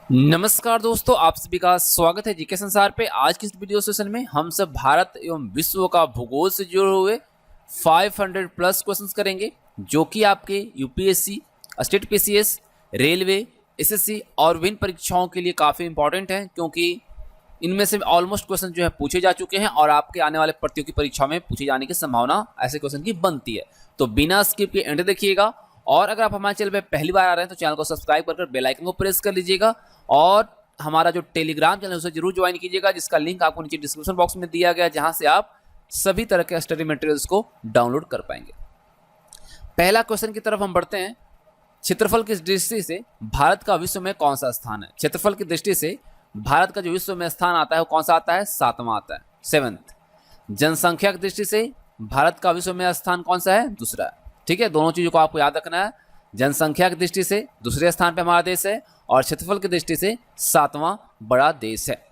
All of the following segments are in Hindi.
नमस्कार दोस्तों, आप सभी का स्वागत है जीके संसार पे। आज की इस वीडियो सेशन में हम सब भारत एवं विश्व का भूगोल से जुड़े हुए 500 प्लस क्वेश्चंस करेंगे, जो कि आपके UPSC, state PCS, railway, SSC और विभिन्न परीक्षाओं के लिए काफ़ी इंपॉर्टेंट हैं, क्योंकि इनमें से ऑलमोस्ट क्वेश्चन जो है पूछे जा चुके हैं और आपके आने वाले प्रतियोगी परीक्षा में पूछे जाने की संभावना ऐसे क्वेश्चन की बनती है। तो बिना स्किप के एंड देखिएगा, और अगर आप हमारे चैनल पे पहली बार आ रहे हैं तो चैनल को सब्सक्राइब कर बेल आइकन को प्रेस कर लीजिएगा, और हमारा जो टेलीग्राम चैनल है उसे जरूर ज्वाइन कीजिएगा, जिसका लिंक आपको नीचे डिस्क्रिप्शन बॉक्स में दिया गया है, जहां से आप सभी तरह के स्टडी मटेरियल्स को डाउनलोड कर पाएंगे। पहला क्वेश्चन की तरफ हम बढ़ते हैं। क्षेत्रफल की दृष्टि से भारत का विश्व में कौन सा स्थान है? क्षेत्रफल की दृष्टि से भारत का जो विश्व में स्थान आता है वो कौन सा आता है? 7वां आता है, 7th। जनसंख्या की दृष्टि से भारत का विश्व में स्थान कौन सा है? दूसरा। ठीक है, दोनों चीजों को आपको याद रखना है। जनसंख्या की दृष्टि से दूसरे स्थान पे हमारा देश है, और क्षेत्रफल की दृष्टि से 7वां बड़ा देश है।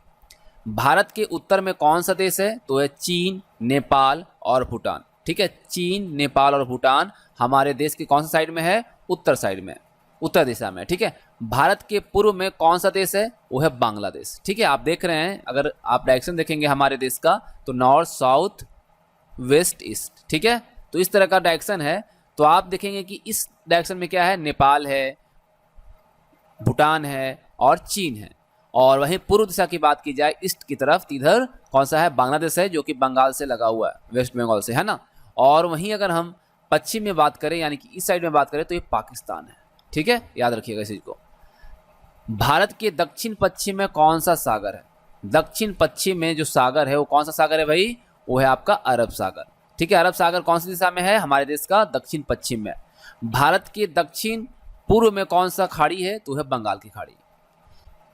भारत के उत्तर में कौन सा देश है? तो है चीन, नेपाल और भूटान। ठीक है, चीन, नेपाल और भूटान हमारे देश की कौन सा साइड में है? उत्तर साइड में, उत्तर दिशा में। ठीक है, भारत के पूर्व में कौन सा देश है? वो है बांग्लादेश। ठीक है, आप देख रहे हैं, अगर आप डायरेक्शन देखेंगे हमारे देश का तो नॉर्थ, साउथ, वेस्ट, ईस्ट। ठीक है, तो इस तरह का डायरेक्शन है। तो आप देखेंगे कि इस डायरेक्शन में क्या है? नेपाल है, भूटान है और चीन है। और वहीं पूर्व दिशा की बात की जाए ईस्ट की तरफ, इधर कौन सा है? बांग्लादेश है, जो कि बंगाल से लगा हुआ है, वेस्ट बंगाल से, है ना। और वहीं अगर हम पश्चिम में बात करें, यानी कि इस साइड में बात करें, तो ये पाकिस्तान है। ठीक है, याद रखिएगा इस चीज को। भारत के दक्षिण पश्चिम में कौन सा सागर है? दक्षिण पश्चिम में जो सागर है वो कौन सा सागर है भाई? वो है आपका अरब सागर। ठीक है, अरब सागर कौन सी दिशा में है? हमारे देश का दक्षिण पश्चिम में। भारत के दक्षिण पूर्व में कौन सा खाड़ी है? तो है बंगाल की खाड़ी।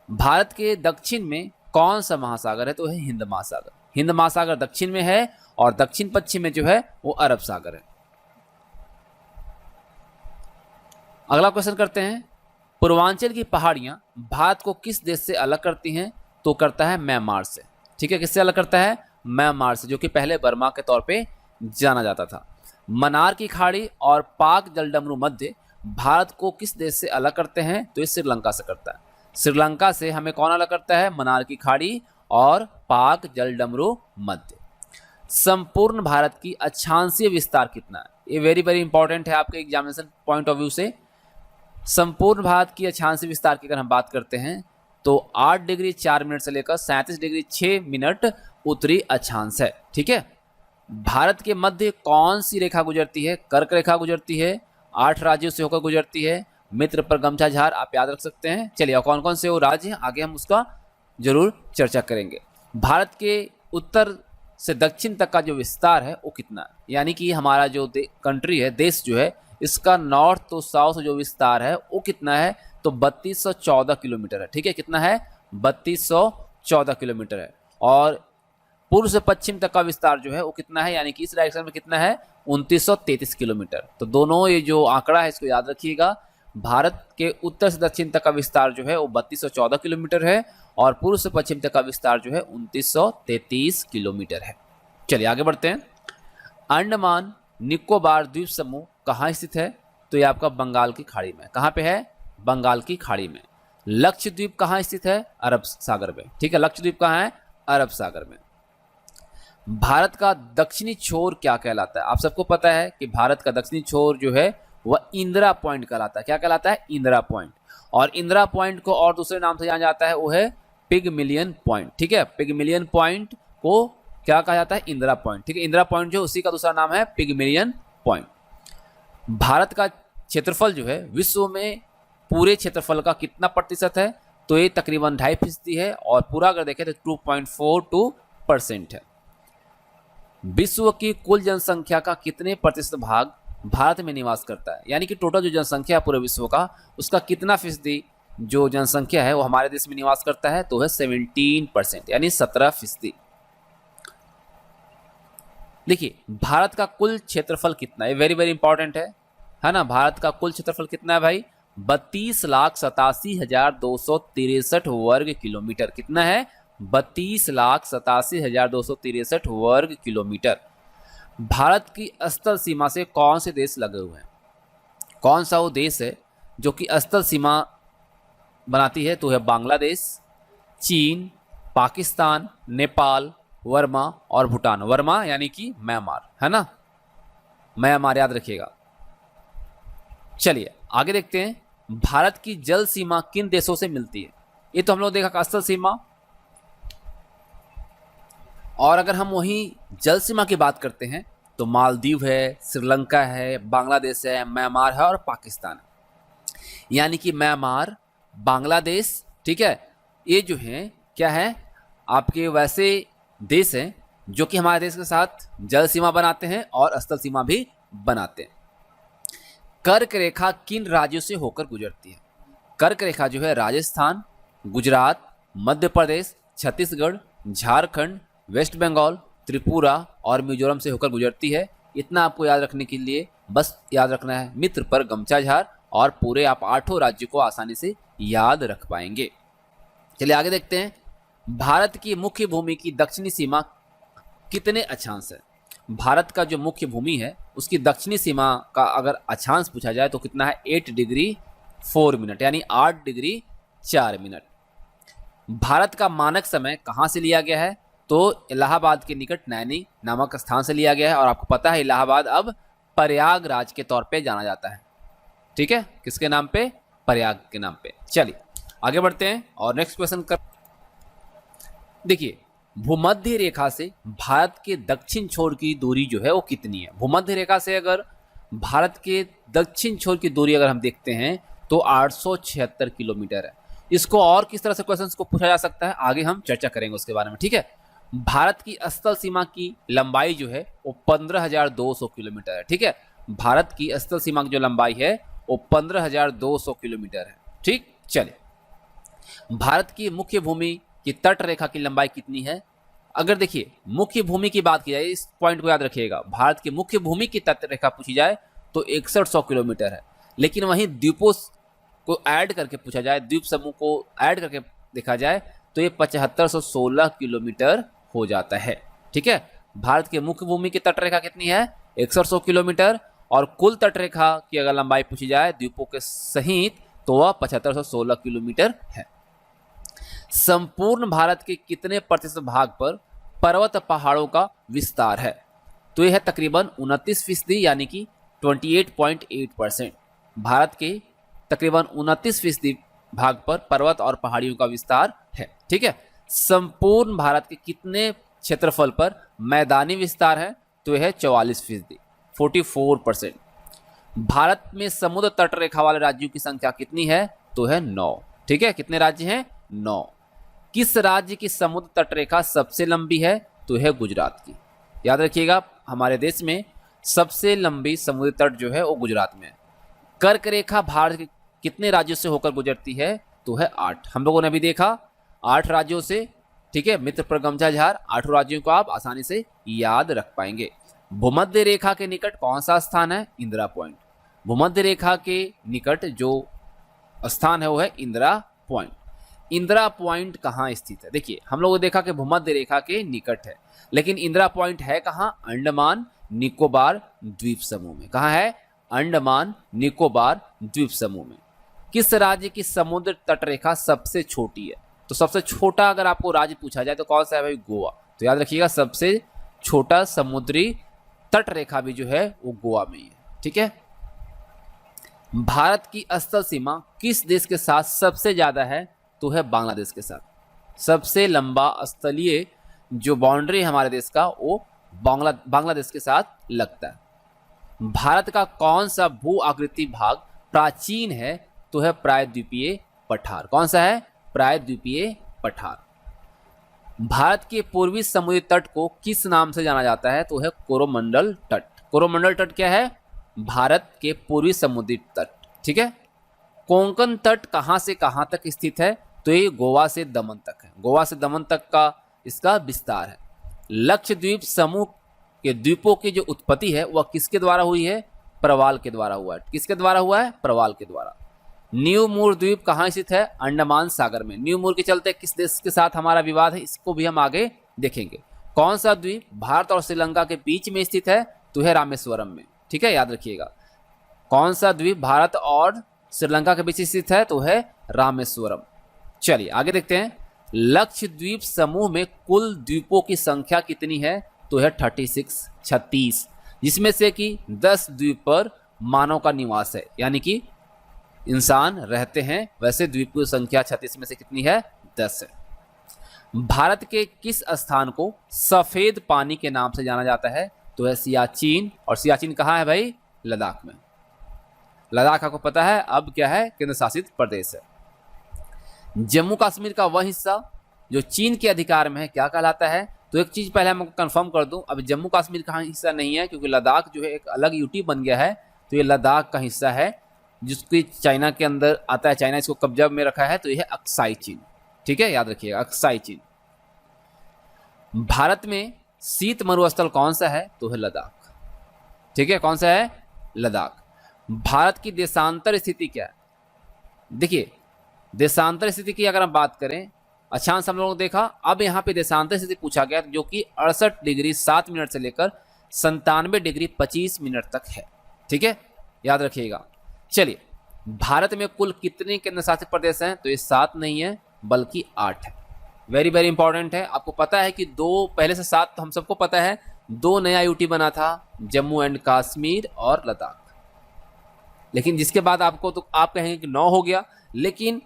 भारत के दक्षिण में कौन सा महासागर है? तो है हिंद महासागर। हिंद महासागर दक्षिण में है, और दक्षिण पश्चिम में जो है वो अरब सागर है। अगला क्वेश्चन करते हैं। पूर्वांचल की पहाड़ियां भारत को किस देश से अलग करती हैं? तो करता है म्यांमार से। ठीक है, किससे अलग करता है? म्यांमार से, जो कि पहले बर्मा के तौर पे जाना जाता था। मन्नार की खाड़ी और पाक जलडमरू मध्य भारत को किस देश से अलग करते हैं? तो ये श्रीलंका से करता है। श्रीलंका से हमें कौन अलग करता है? मन्नार की खाड़ी और पाक जलडमरू मध्य। संपूर्ण भारत की अक्षांशीय विस्तार कितना है? ये वेरी वेरी इंपॉर्टेंट है आपके एग्जामिनेशन पॉइंट ऑफ व्यू से। संपूर्ण भारत की अक्षांशीय विस्तार की अगर हम बात करते हैं तो 8 डिग्री 4 मिनट से लेकर 37 डिग्री 6 मिनट उत्तरी अक्षांश है। ठीक है, भारत के मध्य कौन सी रेखा गुजरती है? कर्क रेखा गुजरती है, 8 राज्यों से होकर गुजरती है। मित्र पर गमछा झार आप याद रख सकते हैं। चलिए, कौन कौन से वो राज्य हैं आगे हम उसका जरूर चर्चा करेंगे। भारत के उत्तर से दक्षिण तक का जो विस्तार है वो कितना है? यानी कि हमारा जो कंट्री है, देश जो है, इसका नॉर्थ तो साउथ जो विस्तार है वो कितना है? तो 3214 किलोमीटर है। ठीक है, कितना है? 3214 किलोमीटर है। और पूर्व से पश्चिम तक का विस्तार जो है वो कितना है? यानी कि इस डायरेक्शन में कितना है? 2933 किलोमीटर। तो दोनों ये जो आंकड़ा है इसको याद रखिएगा। भारत के उत्तर से दक्षिण तक का विस्तार जो है वो 3214 किलोमीटर है, और पूर्व से पश्चिम तक का विस्तार जो है 2933 किलोमीटर है। चलिए आगे बढ़ते हैं। अंडमान निकोबार द्वीप समूह कहाँ स्थित है? तो ये आपका बंगाल की खाड़ी में। कहाँ पे है? बंगाल की खाड़ी में। लक्षद्वीप कहाँ स्थित है? अरब सागर में। ठीक है, लक्षद्वीप कहाँ है? अरब सागर में। भारत का दक्षिणी छोर क्या कहलाता है? आप सबको पता है कि भारत का दक्षिणी छोर जो है वह इंदिरा पॉइंट कहलाता है। क्या कहलाता है? इंदिरा पॉइंट। और इंदिरा पॉइंट को और दूसरे नाम से जाना जाता है, वो है पिगमिलियन पॉइंट। ठीक है, पिगमिलियन पॉइंट को क्या कहा जाता है? इंदिरा पॉइंट। ठीक है, इंदिरा पॉइंट जो उसी का दूसरा नाम है पिगमिलियन पॉइंट। भारत का क्षेत्रफल जो है विश्व में पूरे क्षेत्रफल का कितना प्रतिशत है? तो ये तकरीबन 2.5% है, और पूरा अगर देखें तो 2.42% है। विश्व की कुल जनसंख्या का कितने प्रतिशत भाग भारत में निवास करता है? यानी कि टोटल जो जनसंख्या है पूरे विश्व का, उसका कितना फीसदी जो जनसंख्या है वो हमारे देश में निवास करता है? तो है 17%, यानी 17%। देखिए, भारत का कुल क्षेत्रफल कितना है? वेरी वेरी इंपॉर्टेंट है ना। भारत का कुल क्षेत्रफल कितना है भाई? 32,87,263 वर्ग किलोमीटर। कितना है? 32,87,263 वर्ग किलोमीटर। भारत की स्थल सीमा से कौन से देश लगे हुए हैं? कौन सा वो देश है जो कि स्थल सीमा बनाती है तो है बांग्लादेश, चीन, पाकिस्तान, नेपाल, वर्मा और भूटान। वर्मा यानी कि म्यांमार, है ना, म्यांमार याद रखिएगा। चलिए आगे देखते हैं भारत की जल सीमा किन देशों से मिलती है। ये तो हम लोग देखा स्थल सीमा, और अगर हम वहीं जल सीमा की बात करते हैं तो मालदीव है, श्रीलंका है, बांग्लादेश है, म्यांमार है और पाकिस्तान है। यानी कि म्यांमार, बांग्लादेश, ठीक है, ये जो है क्या है, आपके वैसे देश हैं जो कि हमारे देश के साथ जल सीमा बनाते हैं और स्थल सीमा भी बनाते हैं। कर्क रेखा किन राज्यों से होकर गुजरती है। कर्क रेखा जो है राजस्थान, गुजरात, मध्य प्रदेश, छत्तीसगढ़, झारखंड, वेस्ट बंगाल, त्रिपुरा और मिजोरम से होकर गुजरती है। इतना आपको याद रखने के लिए बस याद रखना है मित्र पर गमछा झार, और पूरे आप 8 राज्यों को आसानी से याद रख पाएंगे। चलिए आगे देखते हैं भारत की मुख्य भूमि की दक्षिणी सीमा कितने अक्षांश है। भारत का जो मुख्य भूमि है उसकी दक्षिणी सीमा का अगर अक्षांश पूछा जाए तो कितना है, 8 डिग्री 4 मिनट, यानी 8 डिग्री 4 मिनट। भारत का मानक समय कहाँ से लिया गया है, तो इलाहाबाद के निकट नैनी नामक स्थान से लिया गया है। और आपको पता है इलाहाबाद अब प्रयागराज के तौर पे जाना जाता है, ठीक है, किसके नाम पे, प्रयाग के नाम पे। चलिए आगे बढ़ते हैं और नेक्स्ट क्वेश्चन कर। देखिए भूमध्य रेखा से भारत के दक्षिण छोर की दूरी जो है वो कितनी है। भूमध्य रेखा से अगर भारत के दक्षिण छोर की दूरी अगर हम देखते हैं तो 876 किलोमीटर है। इसको और किस तरह से क्वेश्चंस को पूछा जा सकता है आगे हम चर्चा करेंगे उसके बारे में, ठीक है। भारत की स्थल सीमा की लंबाई जो है वो 15,200 किलोमीटर है, ठीक है। भारत की स्थल सीमा की जो लंबाई है वो 15,200 किलोमीटर है, ठीक। चलिए भारत की मुख्य भूमि की तट रेखा की लंबाई कितनी है। अगर देखिए मुख्य भूमि की बात की जाए, इस पॉइंट को याद रखिएगा, भारत की मुख्य भूमि की तट रेखा पूछी जाए तो 6100 किलोमीटर है। लेकिन वहीं द्वीपों को ऐड करके पूछा जाए, द्वीप समूह को ऐड करके देखा जाए तो ये 7516 किलोमीटर हो जाता है, ठीक है। भारत के मुख्य भूमि की तट रेखा कितनी है, 6100 किलोमीटर, और कुल तट रेखा की अगर लंबाई पूछी जाए द्वीपों के सहित तो वह 7516 किलोमीटर है। संपूर्ण भारत के कितने प्रतिशत भाग पर पर्वत पहाड़ों का विस्तार है, तो यह है तकरीबन 29%, यानी कि 28.8%। भारत के तकरीबन 29% भाग पर पर्वत और पहाड़ियों का विस्तार है, ठीक है। संपूर्ण भारत के कितने क्षेत्रफल पर मैदानी विस्तार है, तो यह है 44%, 44%। भारत में समुद्र तट रेखा वाले राज्यों की संख्या कितनी है, तो है 9, ठीक है। कितने राज्य हैं, 9। किस राज्य की समुद्र तट रेखा सबसे लंबी है, तो है गुजरात की। याद रखिएगा हमारे देश में सबसे लंबी समुद्री तट जो है वो गुजरात में है। कर्क रेखा भारत के कितने राज्यों से होकर गुजरती है, तो है 8। हम लोगों ने अभी देखा 8 राज्यों से, ठीक है। मित्र पर गमछा झार, 8 राज्यों को आप आसानी से याद रख पाएंगे। भूमध्य रेखा के निकट कौन सा स्थान है, इंदिरा पॉइंट। भूमध्य रेखा के निकट जो स्थान है वो है इंदिरा पॉइंट। इंदिरा पॉइंट कहाँ स्थित है, देखिए हम लोगों ने देखा कि भूमध्य रेखा के निकट है, लेकिन इंदिरा पॉइंट है कहाँ, अंडमान निकोबार द्वीप समूह में। कहाँ है, अंडमान निकोबार द्वीप समूह में। किस राज्य की समुद्र तट रेखा सबसे छोटी है, तो सबसे छोटा अगर आपको राज्य पूछा जाए तो कौन सा है भाई, गोवा। तो याद रखिएगा सबसे छोटा समुद्री तट रेखा भी जो है वो गोवा में ही है, ठीक है। भारत की स्थल सीमा किस देश के साथ सबसे ज्यादा है, तो है बांग्लादेश के साथ। सबसे लंबा स्थलीय जो बाउंड्री है हमारे देश का वो बांग्लादेश के साथ लगता है। भारत का कौन सा भू आकृति भाग प्राचीन है, तो है प्रायद्वीपीय पठार। कौन सा है, प्रायद्वीपीय पठार। भारत के पूर्वी समुद्री तट को किस नाम से जाना जाता है, तो है कोरोमंडल तट। कोरोमंडल तट क्या है, भारत के पूर्वी समुद्री तट, ठीक है। कोंकण तट कहां से कहां तक स्थित है, तो ये गोवा से दमन तक है। गोवा से दमन तक का इसका विस्तार है। लक्षद्वीप समूह के द्वीपों की जो उत्पत्ति है वह किसके द्वारा हुई है, प्रवाल के द्वारा हुआ है। किसके द्वारा हुआ है, प्रवाल के द्वारा। न्यू मूर द्वीप कहाँ स्थित है, अंडमान सागर में। न्यू मूर के चलते किस देश के साथ हमारा विवाद है, इसको भी हम आगे देखेंगे। कौन सा द्वीप भारत और श्रीलंका के बीच में स्थित है, तो है रामेश्वरम में, ठीक है। याद रखिएगा कौन सा द्वीप भारत और श्रीलंका के बीच स्थित है तो है रामेश्वरम। चलिए आगे देखते हैं। लक्षद्वीप समूह में कुल द्वीपों की संख्या कितनी है तो है 36, जिसमें से कि 10 द्वीप पर मानव का निवास है, यानी कि इंसान रहते हैं। वैसे द्वीपों की संख्या 36 में से कितनी है, 10 है। भारत के किस स्थान को सफेद पानी के नाम से जाना जाता है तो है सियाचिन। और सियाचिन कहाँ है भाई, लद्दाख में। लद्दाख आपको पता है अब क्या है, केंद्र शासित प्रदेश है। जम्मू कश्मीर का वह हिस्सा जो चीन के अधिकार में है क्या कहलाता है। तो एक चीज पहले मैं कंफर्म कर दूं, अब जम्मू कश्मीर का हिस्सा नहीं है, क्योंकि लद्दाख जो है एक अलग यूटी बन गया है। तो ये लद्दाख का हिस्सा है जिसकी चाइना के अंदर आता है, चाइना इसको कब्जा में रखा है। तो यह है अक्साई चीन, ठीक है, याद रखिएगा अक्साई चीन। भारत में शीत मरुस्थल कौन सा है तो है लद्दाख, ठीक है, कौन सा है, लद्दाख। भारत की देशांतर स्थिति क्या है, देखिए देशांतर स्थिति की अगर हम बात करें, अक्षांश हम लोगों ने देखा, अब यहाँ पे देशांतर स्थिति पूछा गया जो कि 68 डिग्री 7 मिनट से लेकर 97 डिग्री 25 मिनट तक है, ठीक है, याद रखिएगा। चलिए भारत में कुल कितने केंद्र शासित प्रदेश हैं तो ये 7 नहीं है बल्कि 8 है। वेरी वेरी इंपॉर्टेंट है। आपको पता है कि 2 पहले से 7 तो हम सबको पता है, 2 नया यूटी बना था, जम्मू एंड कश्मीर और लद्दाख। लेकिन जिसके बाद आपको तो आप कहेंगे कि 9 हो गया, लेकिन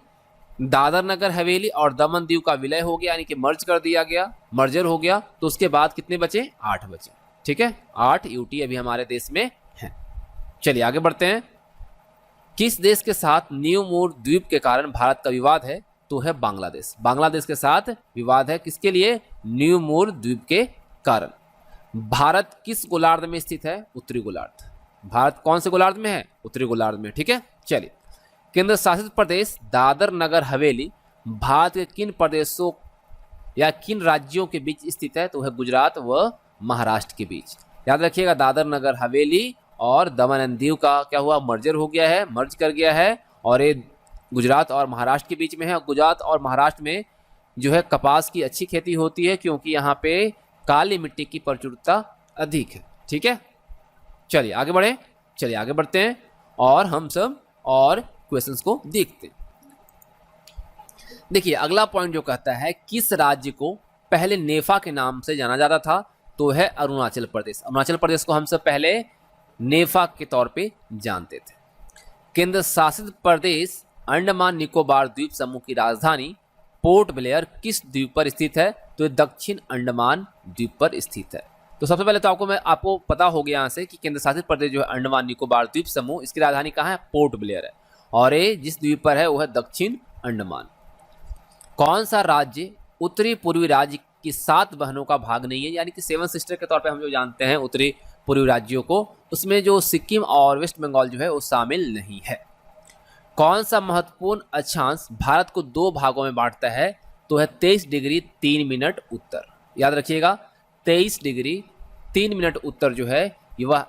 दादर नगर हवेली और दमन दीव का विलय हो गया, यानी कि मर्ज कर दिया गया, मर्जर हो गया। तो उसके बाद कितने बचे, 8 बचे, ठीक है, 8 यूटी अभी हमारे देश में हैं। चलिए आगे बढ़ते हैं। किस देश के साथ न्यू मूर द्वीप के कारण भारत का विवाद है तो है बांग्लादेश। बांग्लादेश के साथ विवाद है, किसके लिए, न्यू मूर द्वीप के कारण। भारत किस गोलार्ध में स्थित है, उत्तरी गोलार्ध। भारत कौन से गोलार्ध में है, उत्तरी गोलार्ध में, ठीक है। चलिए केंद्र शासित प्रदेश दादर नगर हवेली भारत के किन प्रदेशों या किन राज्यों के बीच स्थित है तो है गुजरात व महाराष्ट्र के बीच। याद रखिएगा दादर नगर हवेली और दमन एंड दीव का क्या हुआ, मर्जर हो गया है, मर्ज कर गया है, और ये गुजरात और महाराष्ट्र के बीच में है। गुजरात और महाराष्ट्र में जो है कपास की अच्छी खेती होती है, क्योंकि यहाँ पे काली मिट्टी की प्रचुरता अधिक है, ठीक है। चलिए आगे बढ़े, चलिए आगे बढ़ते हैं और हम सब और क्वेश्चंस को देखते हैं। देखिए अगला पॉइंट जो कहता है किस राज्य को पहले नेफा के नाम से जाना जाता था तो है अरुणाचल प्रदेश। अरुणाचल प्रदेश को हम सब पहले नेफा के तौर पे जानते थे। केंद्र शासित प्रदेश अंडमान निकोबार द्वीप समूह की राजधानी पोर्ट ब्लेयर किस द्वीप पर स्थित है तो दक्षिण अंडमान द्वीप पर स्थित है। तो सबसे पहले तो आपको पता हो गया यहाँ से कि केंद्र शासित प्रदेश जो है अंडमान निकोबार द्वीप समूह, इसकी राजधानी कहाँ है, पोर्ट ब्लेयर है, और ये जिस द्वीप पर है वो है दक्षिण अंडमान। कौन सा राज्य उत्तरी पूर्वी राज्य की 7 बहनों का भाग नहीं है, यानी कि 7 सिस्टर के तौर पे हम जो जानते हैं उत्तरी पूर्वी राज्यों को, उसमें जो सिक्किम और वेस्ट बंगाल जो है वो शामिल नहीं है। कौन सा महत्वपूर्ण अक्षांश भारत को 2 भागों में बांटता है तो है 23 डिग्री 3 मिनट उत्तर। याद रखिएगा 23 डिग्री 3 मिनट उत्तर जो है वह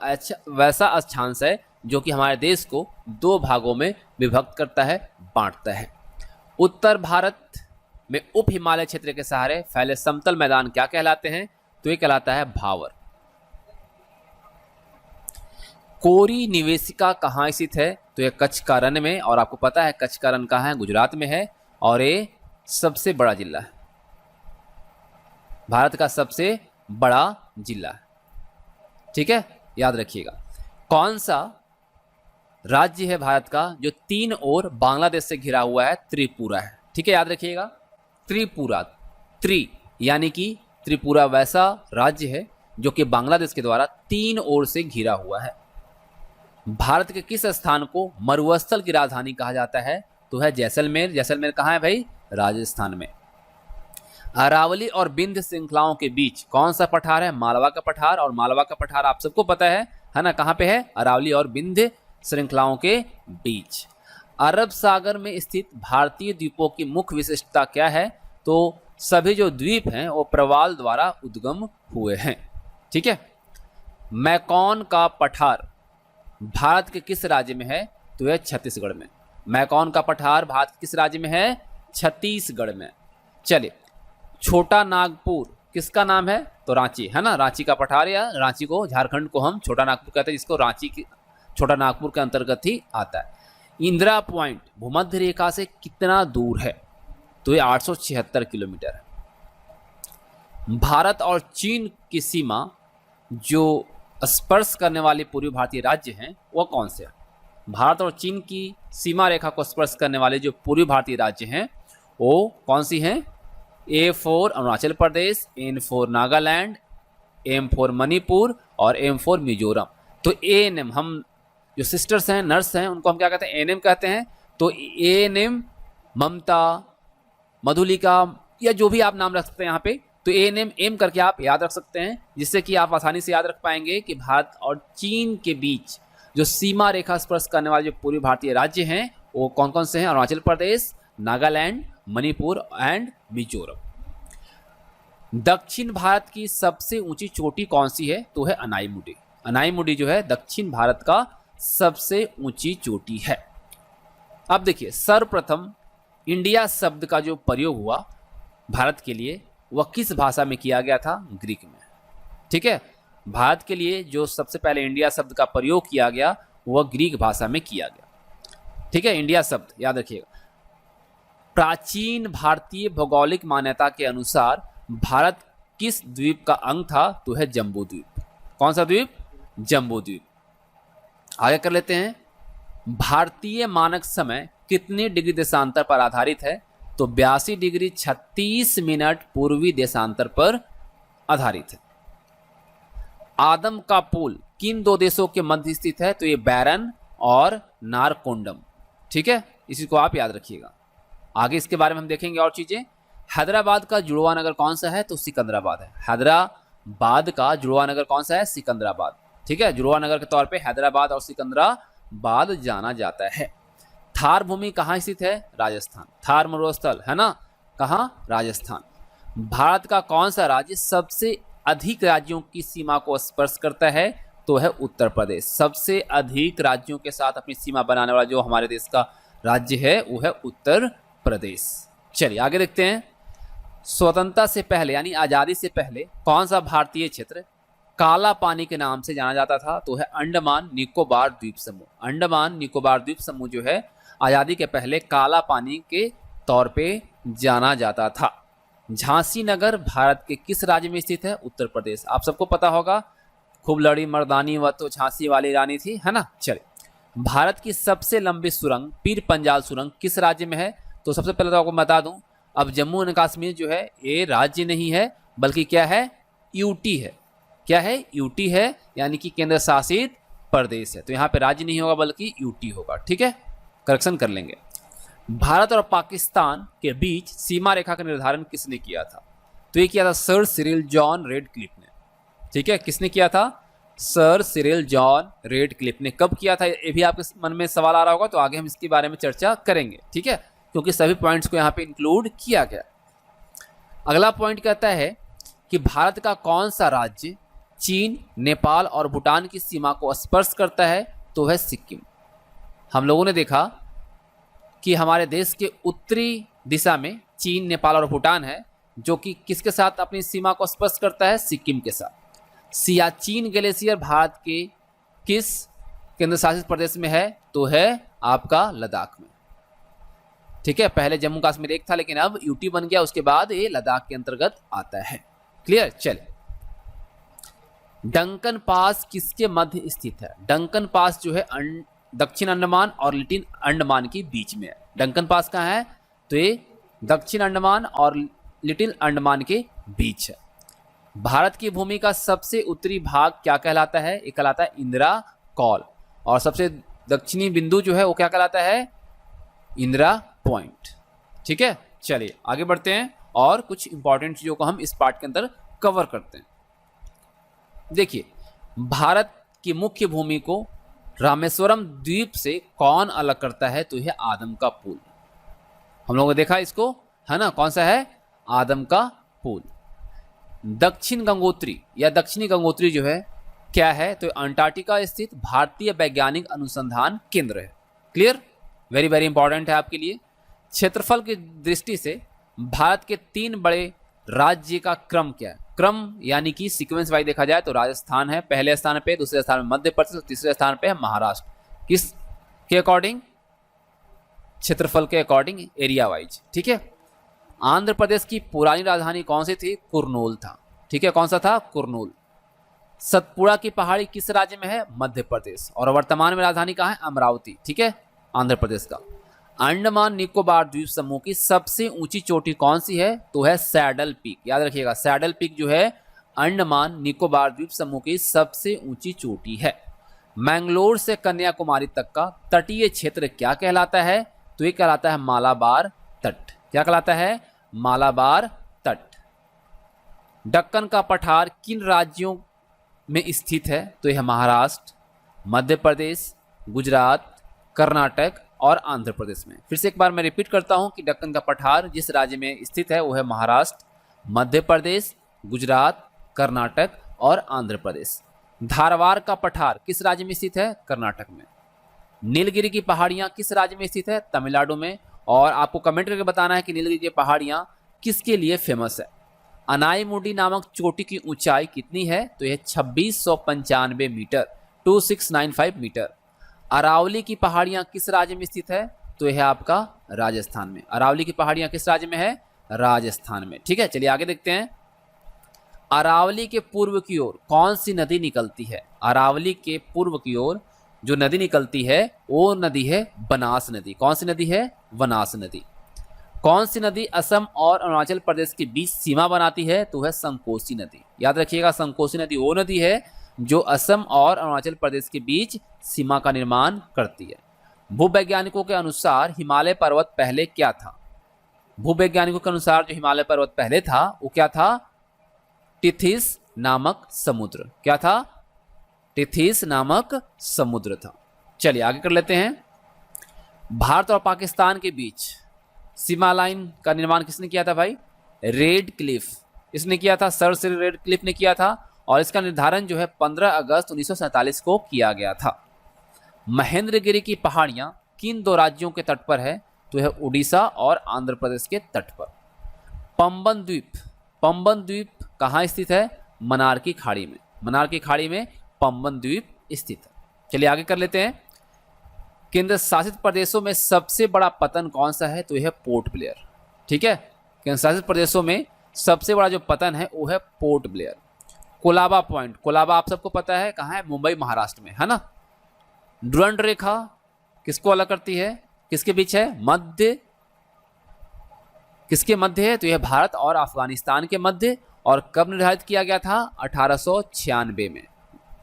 वैसा अक्षांश है जो कि हमारे देश को 2 भागों में विभक्त करता है, बांटता है। उत्तर भारत में उप हिमालय क्षेत्र के सहारे फैले समतल मैदान क्या कहलाते हैं तो ये कहलाता है भावर। कोरी निवेशिका कहाँ स्थित है तो ये कच्छ का रण में, और आपको पता है कच्छ का रण कहाँ है, गुजरात में है, और ये सबसे बड़ा जिला है, भारत का सबसे बड़ा जिला है, ठीक है, याद रखिएगा। कौन सा राज्य है भारत का जो 3 ओर बांग्लादेश से घिरा हुआ है, त्रिपुरा है, ठीक है, याद रखिएगा त्रिपुरा, यानी कि त्रिपुरा वैसा राज्य है जो कि बांग्लादेश के द्वारा 3 ओर से घिरा हुआ है। भारत के किस स्थान को मरुस्थल की राजधानी कहा जाता है तो है जैसलमेर। जैसलमेर कहाँ है भाई, राजस्थान में। अरावली और विंध्य श्रृंखलाओं के बीच कौन सा पठार है, मालवा का पठार, और मालवा का पठार आप सबको पता है ना, कहाँ पे है, अरावली और विंध्य श्रृंखलाओं के बीच। अरब सागर में स्थित भारतीय द्वीपों की मुख्य विशिष्टता क्या है तो सभी जो द्वीप हैं वो प्रवाल द्वारा उद्गम हुए हैं, ठीक है। मैकॉन का पठार भारत के किस राज्य में है तो यह छत्तीसगढ़ में। मैकॉन का पठार भारत के किस राज्य में है, छत्तीसगढ़ में। चलिए छोटा नागपुर किसका नाम है तो रांची, है ना, रांची का पठार, या रांची को झारखंड को हम छोटा नागपुर कहते हैं, जिसको रांची की छोटा नागपुर के अंतर्गत ही आता है। इंदिरा पॉइंट भूमध्य रेखा से कितना दूर है? तो ये 876 किलोमीटर है। भारत और चीन की सीमा जो स्पर्श करने वाले पूर्वी भारतीय राज्य हैं वो कौन से हैं? भारत और चीन की सीमा रेखा को स्पर्श करने वाले जो पूर्वी भारतीय राज्य हैं वो कौन सी हैं? A for Arunachal Pradesh, N for Nagaland, M for Manipur और M फॉर मिजोरम। तो ANM, हम जो सिस्टर्स हैं, नर्स हैं, उनको हम क्या कहते हैं? ANM कहते हैं। तो ANM, ममता, मधुलिका या जो भी आप नाम रख सकते हैं यहाँ पे, तो ANM एम करके आप याद रख सकते हैं, जिससे कि आप आसानी से याद रख पाएंगे कि भारत और चीन के बीच जो सीमा रेखा स्पर्श करने वाले जो पूर्वी भारतीय राज्य हैं वो कौन कौन से हैं? अरुणाचल प्रदेश, नागालैंड, मणिपुर एंड मिजोरम। दक्षिण भारत की सबसे ऊंची चोटी कौन सी है? तो है अनाईमुडी। अनाईमुडी जो है दक्षिण भारत का सबसे ऊंची चोटी है। अब देखिए, सर्वप्रथम इंडिया शब्द का जो प्रयोग हुआ भारत के लिए वह किस भाषा में किया गया था? ग्रीक में। ठीक है, भारत के लिए जो सबसे पहले इंडिया शब्द का प्रयोग किया गया वह ग्रीक भाषा में किया गया। ठीक है, इंडिया शब्द याद रखिएगा। प्राचीन भारतीय भौगोलिक मान्यता के अनुसार भारत किस द्वीप का अंग था? तो है जम्बू द्वीप। कौन सा द्वीप? जम्बू द्वीप। आगे कर लेते हैं। भारतीय मानक समय कितने डिग्री देशांतर पर आधारित है? तो 82 डिग्री 36 मिनट पूर्वी देशांतर पर आधारित है। आदम का पुल किन दो देशों के मध्य स्थित है? तो ये बैरन और नारकोंडम। ठीक है, इसी को आप याद रखिएगा। आगे इसके बारे में हम देखेंगे और चीजें। हैदराबाद का जुड़वा नगर कौन सा है? तो सिकंदराबाद है। हैदराबाद का जुड़वा नगर कौन सा है? सिकंदराबाद। ठीक है, जुड़वा नगर के तौर पे हैदराबाद और सिकंदराबाद जाना जाता है। थार भूमि कहाँ स्थित है? राजस्थान। थार मरुस्थल है ना, कहाँ? राजस्थान। भारत का कौन सा राज्य सबसे अधिक राज्यों की सीमा को स्पर्श करता है? तो है उत्तर प्रदेश। सबसे अधिक राज्यों के साथ अपनी सीमा बनाने वाला जो हमारे देश का राज्य है वो है उत्तर प्रदेश। चलिए आगे देखते हैं। स्वतंत्रता से पहले यानी आजादी से पहले कौन सा भारतीय क्षेत्र काला पानी के नाम से जाना जाता था? तो है अंडमान निकोबार द्वीप समूह। अंडमान निकोबार द्वीप समूह जो है आजादी के पहले काला पानी के तौर पे जाना जाता था। झांसी नगर भारत के किस राज्य में स्थित है? उत्तर प्रदेश। आप सबको पता होगा, खूब लड़ी मर्दानी व तो झांसी वाली रानी थी, है ना। चलिए, भारत की सबसे लंबी सुरंग पीर पंजाल सुरंग किस राज्य में है? तो सबसे पहले तो आपको बता दूं, अब जम्मू एंड कश्मीर जो है ये राज्य नहीं है बल्कि क्या है? यूटी है। क्या है? यूटी है, यानी कि केंद्र शासित प्रदेश है। तो यहाँ पे राज्य नहीं होगा बल्कि यूटी होगा। ठीक है, करेक्शन कर लेंगे। भारत और पाकिस्तान के बीच सीमा रेखा का निर्धारण किसने किया था? तो ये किया था सर सिरिल जॉन रेडक्लिफ ने। ठीक है, किसने किया था? सर सिरिल जॉन रेडक्लिफ ने। कब किया था? ये भी आपके मन में सवाल आ रहा होगा, तो आगे हम इसके बारे में चर्चा करेंगे। ठीक है, क्योंकि सभी पॉइंट्स को यहाँ पे इंक्लूड किया गया। अगला पॉइंट कहता है कि भारत का कौन सा राज्य चीन, नेपाल और भूटान की सीमा को स्पर्श करता है? तो है सिक्किम। हम लोगों ने देखा कि हमारे देश के उत्तरी दिशा में चीन, नेपाल और भूटान है, जो कि किसके साथ अपनी सीमा को स्पर्श करता है? सिक्किम के साथ। सियाचिन ग्लेशियर भारत के किस केंद्र शासित प्रदेश में है? तो है आपका लद्दाख में। ठीक है, पहले जम्मू कश्मीर एक था लेकिन अब यूटी बन गया, उसके बाद ये लद्दाख के अंतर्गत आता है। क्लियर। चले, डंकन पास किसके मध्य स्थित है? डंकन पास जो है दक्षिण अंडमान और लिटिल अंडमान के बीच में है। डंकन पास कहाँ है? तो ये दक्षिण अंडमान और लिटिल अंडमान के बीच है। भारत की भूमि का सबसे उत्तरी भाग क्या कहलाता है? ये कहलाता है इंदिरा कॉल। और सबसे दक्षिणी बिंदु जो है वो क्या कहलाता है? इंदिरा पॉइंट। ठीक है, चलिए आगे बढ़ते हैं और कुछ इंपॉर्टेंट चीजों को हम इस पार्ट के अंदर कवर करते हैं। देखिए, भारत की मुख्य भूमि को रामेश्वरम द्वीप से कौन अलग करता है? तो यह आदम का पुल। हम लोगों ने देखा इसको, है ना। कौन सा है? आदम का पुल। दक्षिण गंगोत्री या दक्षिणी गंगोत्री जो है क्या है? तो अंटार्कटिका स्थित भारतीय वैज्ञानिक अनुसंधान केंद्र है। क्लियर, वेरी वेरी इंपॉर्टेंट है आपके लिए। क्षेत्रफल की दृष्टि से भारत के 3 बड़े राज्य का क्रम क्या है? क्रम यानी कि सीक्वेंस वाइज देखा जाए तो राजस्थान है पहले स्थान पे, दूसरे स्थान पे मध्य प्रदेश, तीसरे स्थान पे है महाराष्ट्र। किस के अकॉर्डिंग? क्षेत्रफल के अकॉर्डिंग, एरिया वाइज। ठीक है, आंध्र प्रदेश की पुरानी राजधानी कौन सी थी? कुरनूल था। ठीक है, कौन सा था? कुरनूल। सतपुड़ा की पहाड़ी किस राज्य में है? मध्य प्रदेश। और वर्तमान में राजधानी कहाँ है? अमरावती। ठीक है, आंध्र प्रदेश का। अंडमान निकोबार द्वीप समूह की सबसे ऊंची चोटी कौन सी है? तो है सैडल पीक। याद रखिएगा, सैडल पीक जो है अंडमान निकोबार द्वीप समूह की सबसे ऊंची चोटी है। मैंगलोर से कन्याकुमारी तक का तटीय क्षेत्र क्या कहलाता है? तो ये कहलाता है मालाबार तट। क्या कहलाता है? मालाबार तट। दक्कन का पठार किन राज्यों में स्थित है? तो यह महाराष्ट्र, मध्य प्रदेश, गुजरात, कर्नाटक और आंध्र प्रदेश में। फिर से एक बार मैं रिपीट करता हूं कि दक्कन का पठार जिस राज्य में स्थित है वो है महाराष्ट्र, मध्य प्रदेश, गुजरात, कर्नाटक और आंध्र प्रदेश। धारवाड़ का पठार किस राज्य में स्थित है? कर्नाटक में। नीलगिरी की पहाड़ियां किस राज्य में स्थित है? तमिलनाडु में। और आपको कमेंट करके बताना है कि नीलगिरी की पहाड़ियां किसके लिए फेमस है। अनाईमुडी नामक चोटी की ऊंचाई कितनी है? तो यह 2695 मीटर, 2695 मीटर। अरावली की पहाड़ियां किस राज्य में स्थित है? तो यह आपका राजस्थान में। अरावली की पहाड़ियां किस राज्य में है? राजस्थान में। ठीक है, चलिए आगे देखते हैं। अरावली के पूर्व की ओर कौन सी नदी निकलती है? अरावली के पूर्व की ओर जो नदी निकलती है वो नदी है बनास नदी। कौन सी नदी है? बनास नदी। कौन सी नदी असम और अरुणाचल प्रदेश के बीच सीमा बनाती है? तो है संकोसी नदी। याद रखिएगा, संकोसी नदी वो नदी है जो असम और अरुणाचल प्रदेश के बीच सीमा का निर्माण करती है। भूवैज्ञानिकों के अनुसार हिमालय पर्वत पहले क्या था? भूवैज्ञानिकों के अनुसार जो हिमालय पर्वत पहले था वो क्या था? टिथिस नामक समुद्र। क्या था? टिथिस नामक समुद्र था। चलिए आगे कर लेते हैं। भारत और पाकिस्तान के बीच सीमा लाइन का निर्माण किसने किया था भाई? Red Cliff. इसने किया था, सर सिरिल रेड क्लिफ ने किया था। और इसका निर्धारण जो है 15 अगस्त 1947 को किया गया था। महेंद्रगिरी की पहाड़ियां किन दो राज्यों के तट पर है? तो है उड़ीसा और आंध्र प्रदेश के तट पर। पंबन द्वीप, पंबन द्वीप कहाँ स्थित है? मन्नार की खाड़ी में। मन्नार की खाड़ी में पंबन द्वीप स्थित है। चलिए आगे कर लेते हैं। केंद्र शासित प्रदेशों में सबसे बड़ा पतन कौन सा है? तो यह है पोर्ट ब्लेयर। ठीक है, केंद्र शासित प्रदेशों में सबसे बड़ा जो पतन है वो है port Blair. Colaba point, Colaba आप सबको पता है कहाँ है? मुंबई महाराष्ट्र में, है ना। डुरंड रेखा किसको अलग करती है? किसके बीच है? मध्य, किसके मध्य है? तो यह भारत और अफगानिस्तान के मध्य। और कब निर्धारित किया गया था? 1896 में,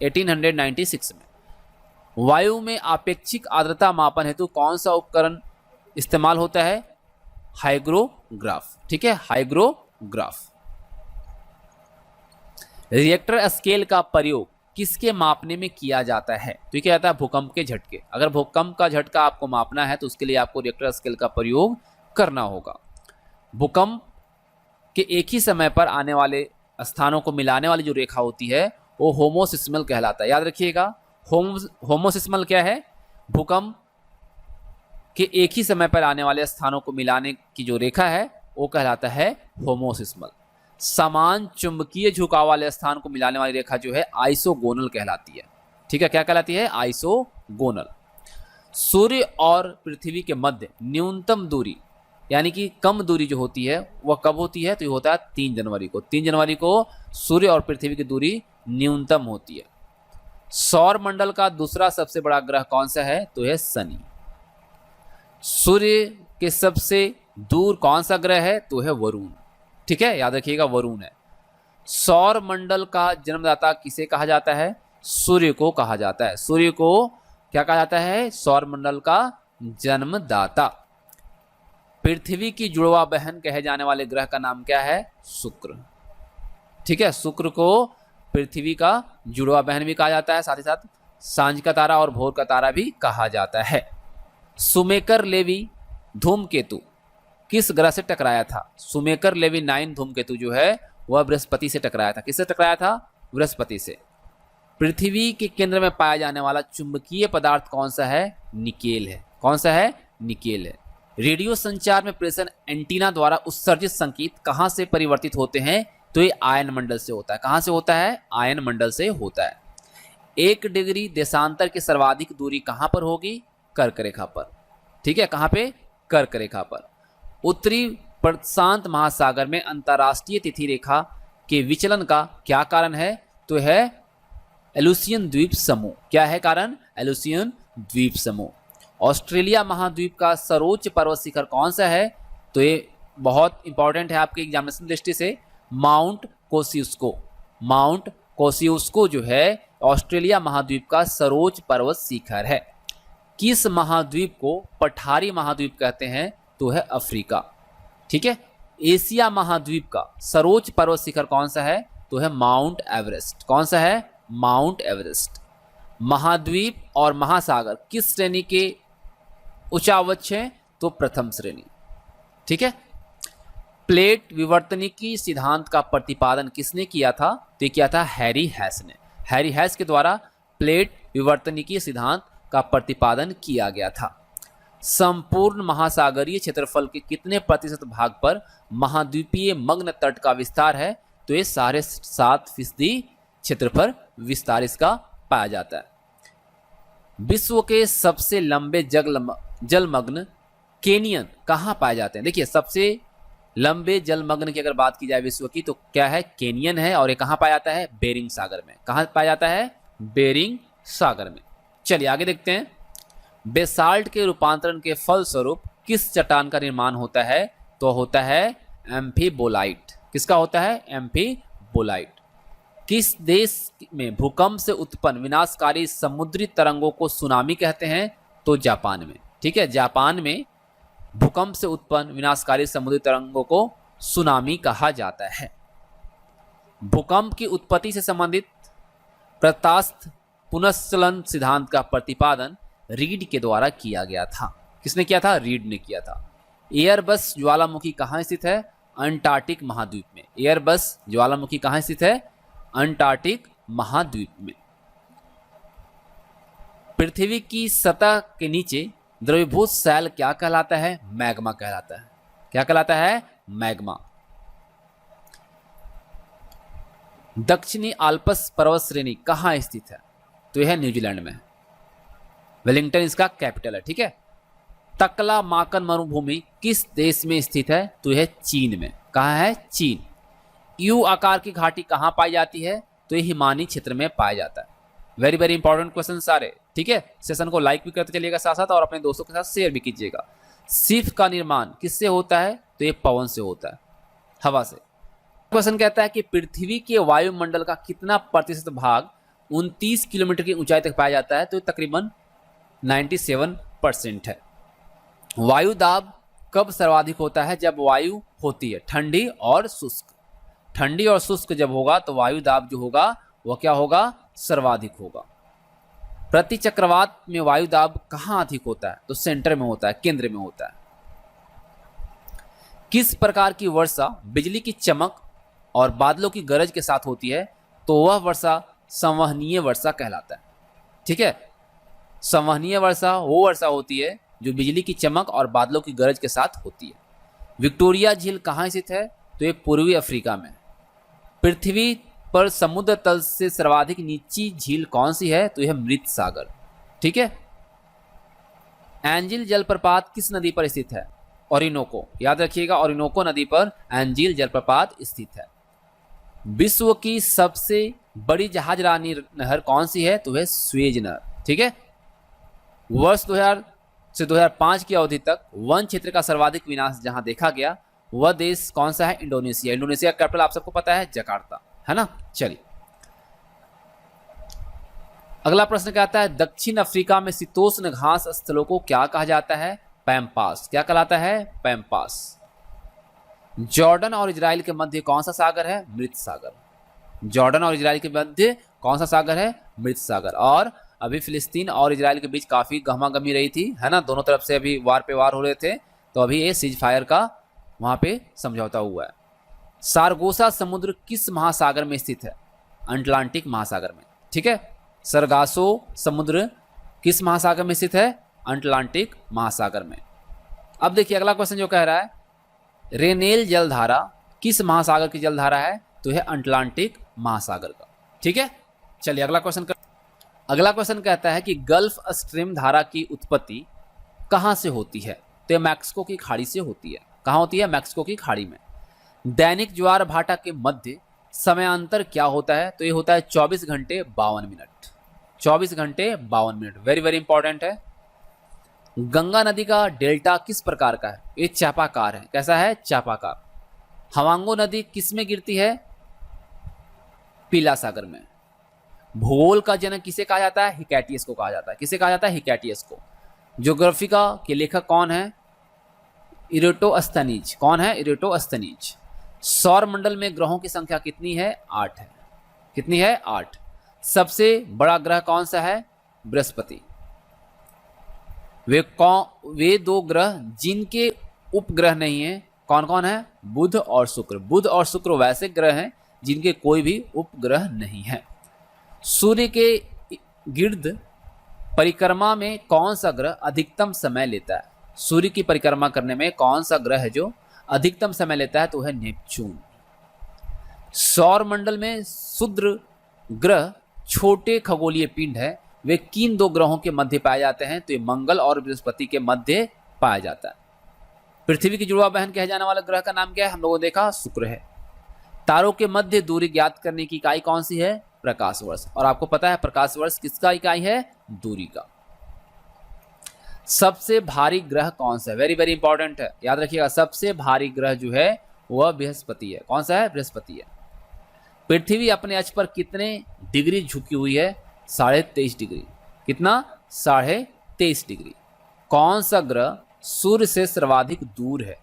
1896 में। वायु में आपेक्षिक आर्द्रता मापन हेतु कौन सा उपकरण इस्तेमाल होता है? हाइग्रोग्राफ। ठीक है, हाइग्रोग्राफ। रिएक्टर स्केल का प्रयोग किसके मापने में किया जाता है? तो ये क्या जाता है? भूकंप के झटके। अगर भूकंप का झटका आपको मापना है तो उसके लिए आपको रिएक्टर स्केल का प्रयोग करना होगा। भूकंप के एक ही समय पर आने वाले स्थानों को मिलाने वाली जो रेखा होती है वो होमोसिस्मल कहलाता है। याद रखिएगा, होमोसिस्मल क्या है? भूकंप के एक ही समय पर आने वाले स्थानों को मिलाने की जो रेखा है वो कहलाता है होमोसिस्मल। समान चुंबकीय झुकाव वाले स्थान को मिलाने वाली रेखा जो है आइसोगोनल कहलाती है। ठीक है, क्या कहलाती है? आइसोगोनल। सूर्य और पृथ्वी के मध्य न्यूनतम दूरी यानी कि कम दूरी जो होती है वह कब होती है? तो ये होता है 3 जनवरी को। 3 जनवरी को सूर्य और पृथ्वी की दूरी न्यूनतम होती है। सौर मंडल का दूसरा सबसे बड़ा ग्रह कौन सा है? तो यह शनि। सूर्य के सबसे दूर कौन सा ग्रह है? तो है वरुण। ठीक है, याद रखिएगा, वरुण है। सौर मंडल का जन्मदाता किसे कहा जाता है? सूर्य को कहा जाता है। सूर्य को क्या कहा जाता है? सौर मंडल का जन्मदाता। पृथ्वी की जुड़वा बहन कहे जाने वाले ग्रह का नाम क्या है? शुक्र। ठीक है, शुक्र को पृथ्वी का जुड़वा बहन भी कहा जाता है, साथ ही साथ सांझ का तारा और भोर का तारा भी कहा जाता है। सुमेकर लेवी धूमकेतु किस ग्रह से टकराया था? सुमेकर लेवी 9 धूमकेतु जो है वह बृहस्पति से टकराया था। किससे टकराया था? बृहस्पति से। पृथ्वी के केंद्र में पाया जाने वाला चुंबकीय पदार्थ कौन सा है? निकेल है। कौन सा है? निकेल है। रेडियो संचार में प्रेषण एंटीना द्वारा उत्सर्जित संकेत कहां से परिवर्तित होते हैं? तो ये आयन मंडल से होता है। कहां से होता है? आयन मंडल से होता है। 1 डिग्री देशांतर की सर्वाधिक दूरी कहां पर होगी? कर्क रेखा पर। ठीक है, कहां पे? कर्क रेखा पर। उत्तरी प्रशांत महासागर में अंतर्राष्ट्रीय तिथि रेखा के विचलन का क्या कारण है? तो है एलुसियन द्वीप समूह। क्या है कारण? एलुसियन द्वीप समूह। ऑस्ट्रेलिया महाद्वीप का सर्वोच्च पर्वत शिखर कौन सा है? तो ये बहुत इंपॉर्टेंट है आपके एग्जामिनेशन दृष्टि से, माउंट कोसियुस्को। माउंट कोसियुस्को जो है ऑस्ट्रेलिया महाद्वीप का सर्वोच्च पर्वत शिखर है। किस महाद्वीप को पठारी महाद्वीप कहते हैं? तो है अफ्रीका। ठीक है। एशिया महाद्वीप का सर्वोच्च पर्वत शिखर कौन सा है? तो है माउंट एवरेस्ट। कौन सा है? Mount Everest. महाद्वीप और महासागर किस श्रेणी के उच्चावच हैं? तो प्रथम श्रेणी। ठीक है। प्लेट विवर्तनिकी सिद्धांत का प्रतिपादन किसने किया था? तो किया था हैरी हैस ने। हैरी हैस के द्वारा प्लेट विवर्तनिकी सिद्धांत का प्रतिपादन किया गया था। संपूर्ण महासागरीय क्षेत्रफल के कितने प्रतिशत भाग पर महाद्वीपीय मग्न तट का विस्तार है? तो ये 7.5% क्षेत्र पर विस्तार इसका पाया जाता है। विश्व के सबसे लंबे जलमग्न केनियन कहाँ पाए जाते हैं? देखिए, सबसे लंबे जलमग्न की अगर बात की जाए विश्व की तो क्या है? केनियन है। और ये कहाँ पाया जाता है? बेरिंग सागर में। कहाँ पाया जाता है? बेरिंग सागर में। चलिए आगे देखते हैं। बेसाल्ट के रूपांतरण के फलस्वरूप किस चट्टान का निर्माण होता है? तो होता है एम्फीबोलाइट। किसका होता है? एम्फीबोलाइट। किस देश में भूकंप से उत्पन्न विनाशकारी समुद्री तरंगों को सुनामी कहते हैं? तो जापान में। ठीक है, जापान में भूकंप से उत्पन्न विनाशकारी समुद्री तरंगों को सुनामी कहा जाता है। भूकंप की उत्पत्ति से संबंधित प्रत्यास्थ पुनश्चलन सिद्धांत का प्रतिपादन रीड के द्वारा किया गया था। किसने किया था? रीड ने किया था। एयरबस ज्वालामुखी कहाँ स्थित है? अंटार्कटिक महाद्वीप में। एयरबस ज्वालामुखी कहाँ स्थित है? अंटार्कटिक महाद्वीप में। पृथ्वी की सतह के नीचे द्रवीभूत शैल क्या कहलाता है? मैग्मा कहलाता है। क्या कहलाता है? मैग्मा। दक्षिणी आल्प्स पर्वत श्रेणी कहाँ स्थित है? तो यह है न्यूजीलैंड में। वेलिंगटन इसका कैपिटल है। ठीक है। तकला माकन मरुभूमि किस देश में स्थित है? तो यह चीन में। कहाँ है? चीन। यू आकार की घाटी कहाँ पाई जाती है? तो यह हिमानी क्षेत्र में पाया जाता है। वेरी वेरी इंपॉर्टेंट क्वेश्चन सारे। ठीक है। सेशन को लाइक भी करते चलिएगा साथ साथ, और अपने दोस्तों के साथ शेयर भी कीजिएगा। सिर्फ का निर्माण किससे होता है? तो ये पवन से होता है, हवा से। क्वेश्चन कहता है कि पृथ्वी के वायुमंडल का कितना प्रतिशत भाग 29 किलोमीटर की ऊंचाई तक पाया जाता है? तो तकरीबन 97% है। वायु दाब कब सर्वाधिक होता है? जब वायु होती है ठंडी और शुष्क। ठंडी और शुष्क जब होगा तो वायु दाब जो होगा वह क्या होगा? सर्वाधिक होगा। प्रति चक्रवात में वायु दाब कहाँ अधिक होता है? तो सेंटर में होता है, केंद्र में होता है। किस प्रकार की वर्षा बिजली की चमक और बादलों की गरज के साथ होती है? तो वह वर्षा संवहनीय वर्षा कहलाता है। ठीक है। संवहनीय वर्षा वो वर्षा होती है जो बिजली की चमक और बादलों की गरज के साथ होती है। विक्टोरिया झील कहाँ स्थित है? तो ये पूर्वी अफ्रीका में। पृथ्वी पर समुद्र तल से सर्वाधिक नीची झील कौन सी है? तो यह मृत सागर। ठीक है। एंजिल जलप्रपात किस नदी पर स्थित है? ओरिनोको। याद रखिएगा, ओरिनोको नदी पर एंजिल जलप्रपात स्थित है। विश्व की सबसे बड़ी जहाजरानी नहर कौन सी है? तो है स्वेज नहर। ठीक है। वर्ष 2000 से 2005 की अवधि तक वन क्षेत्र का सर्वाधिक विनाश जहां देखा गया वह देश कौन सा है? इंडोनेशिया। इंडोनेशिया का कैपिटल आप सबको पता है, जकार्ता, है ना। चलिए अगला प्रश्न कहता है दक्षिण अफ्रीका में शीतोष्ण घास स्थलों को क्या कहा जाता है? पैम्पास। क्या कहलाता है? पैम्पास। जॉर्डन और इजराइल के मध्य कौन सा सागर है? मृत सागर। जॉर्डन और इजराइल के मध्य कौन सा सागर है? मृत सागर। और अभी फिलिस्तीन और इजराइल के बीच काफी गहमागहमी रही थी, है ना। दोनों तरफ से अभी वार पे वार हो रहे थे, तो अभी ये सीज फायर का वहां पे समझौता हुआ है। सारगोसा समुद्र किस महासागर में स्थित है? अटलांटिक महासागर में। ठीक है। सरगासो समुद्र किस महासागर में स्थित है? अटलांटिक महासागर में। अब देखिए अगला क्वेश्चन जो कह रहा है रेनेल जलधारा किस महासागर की जलधारा है? तो है अटलांटिक महासागर का। ठीक है। चलिए अगला क्वेश्चन कहता है कि गल्फ स्ट्रीम धारा की उत्पत्ति कहां से होती है? तो ये मैक्सिको की खाड़ी से होती है। कहाँ होती है? मैक्सिको की खाड़ी में। दैनिक ज्वार भाटा के मध्य समयांतर क्या होता है? तो ये होता है 24 घंटे 52 मिनट। 24 घंटे 52 मिनट, वेरी वेरी इंपॉर्टेंट है। गंगा नदी का डेल्टा किस प्रकार का है? ये चापाकार है। कैसा है? चापाकार। हवांगो नदी किस में गिरती है? पीला सागर में। भूगोल का जनक किसे कहा जाता है? हिकैटियस को कहा जाता है। किसे कहा जाता है? हिकैटियस को। ज्योग्राफिका के लेखक कौन है? इरेटोस्थनीज। कौन है? इरेटोस्थनीज। सौर मंडल में ग्रहों की संख्या कितनी है? 8 है। कितनी है? 8। सबसे बड़ा ग्रह कौन सा है? बृहस्पति। वे दो ग्रह जिनके उपग्रह नहीं है कौन कौन है? बुध और शुक्र। बुध और शुक्र वैसे ग्रह हैं जिनके कोई भी उपग्रह नहीं है। सूर्य के गिर्द परिक्रमा में कौन सा ग्रह अधिकतम समय लेता है? सूर्य की परिक्रमा करने में कौन सा ग्रह है जो अधिकतम समय लेता है? तो है नेपच्यून। सौर मंडल में क्षुद्र ग्रह छोटे खगोलीय पिंड है, वे किन दो ग्रहों के मध्य पाए जाते हैं? तो ये मंगल और बृहस्पति के मध्य पाया जाता है। पृथ्वी की जुड़वा बहन कहे जाने वाला ग्रह का नाम क्या है? हम लोगों ने देखा शुक्र है। तारों के मध्य दूरी ज्ञात करने की इकाई कौन सी है? प्रकाश वर्ष। और आपको पता है प्रकाश वर्ष किसका इकाई है? दूरी का। सबसे भारी ग्रह कौन सा है? वेरी वेरी इंपॉर्टेंट है, याद रखिएगा। सबसे भारी ग्रह जो है वह बृहस्पति है। कौन सा है? बृहस्पति है। पृथ्वी अपने अक्ष पर कितने डिग्री झुकी हुई है? 23.5 डिग्री। कितना? 23.5 डिग्री। कौन सा ग्रह सूर्य से सर्वाधिक दूर है?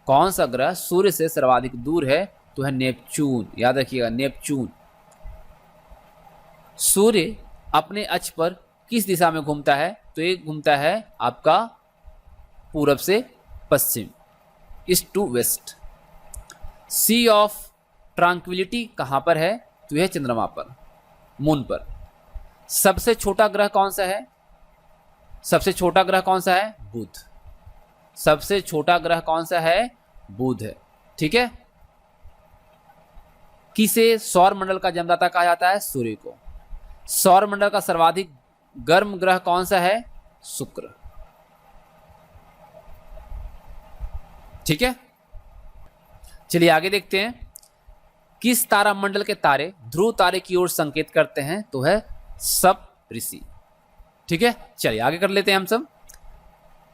कौन सा ग्रह सूर्य से सर्वाधिक दूर है? तो है नेपच्यून। याद रखिएगा, नेपच्यून। सूर्य अपने अक्ष पर किस दिशा में घूमता है? तो ये घूमता है आपका पूरब से पश्चिम, east to west. Sea of tranquillity कहां पर है? तो यह चंद्रमा पर, मून पर। सबसे छोटा ग्रह कौन सा है? सबसे छोटा ग्रह कौन सा है? बुध। सबसे छोटा ग्रह कौन सा है? बुध है। ठीक है। किसे सौर मंडल का जन्मदाता कहा जाता है? सूर्य को। सौर मंडल का सर्वाधिक गर्म ग्रह कौन सा है? शुक्र। ठीक है, चलिए आगे देखते हैं। किस तारा मंडल के तारे ध्रुव तारे की ओर संकेत करते हैं? तो है सप्तऋषि। ठीक है, चलिए आगे कर लेते हैं हम सब।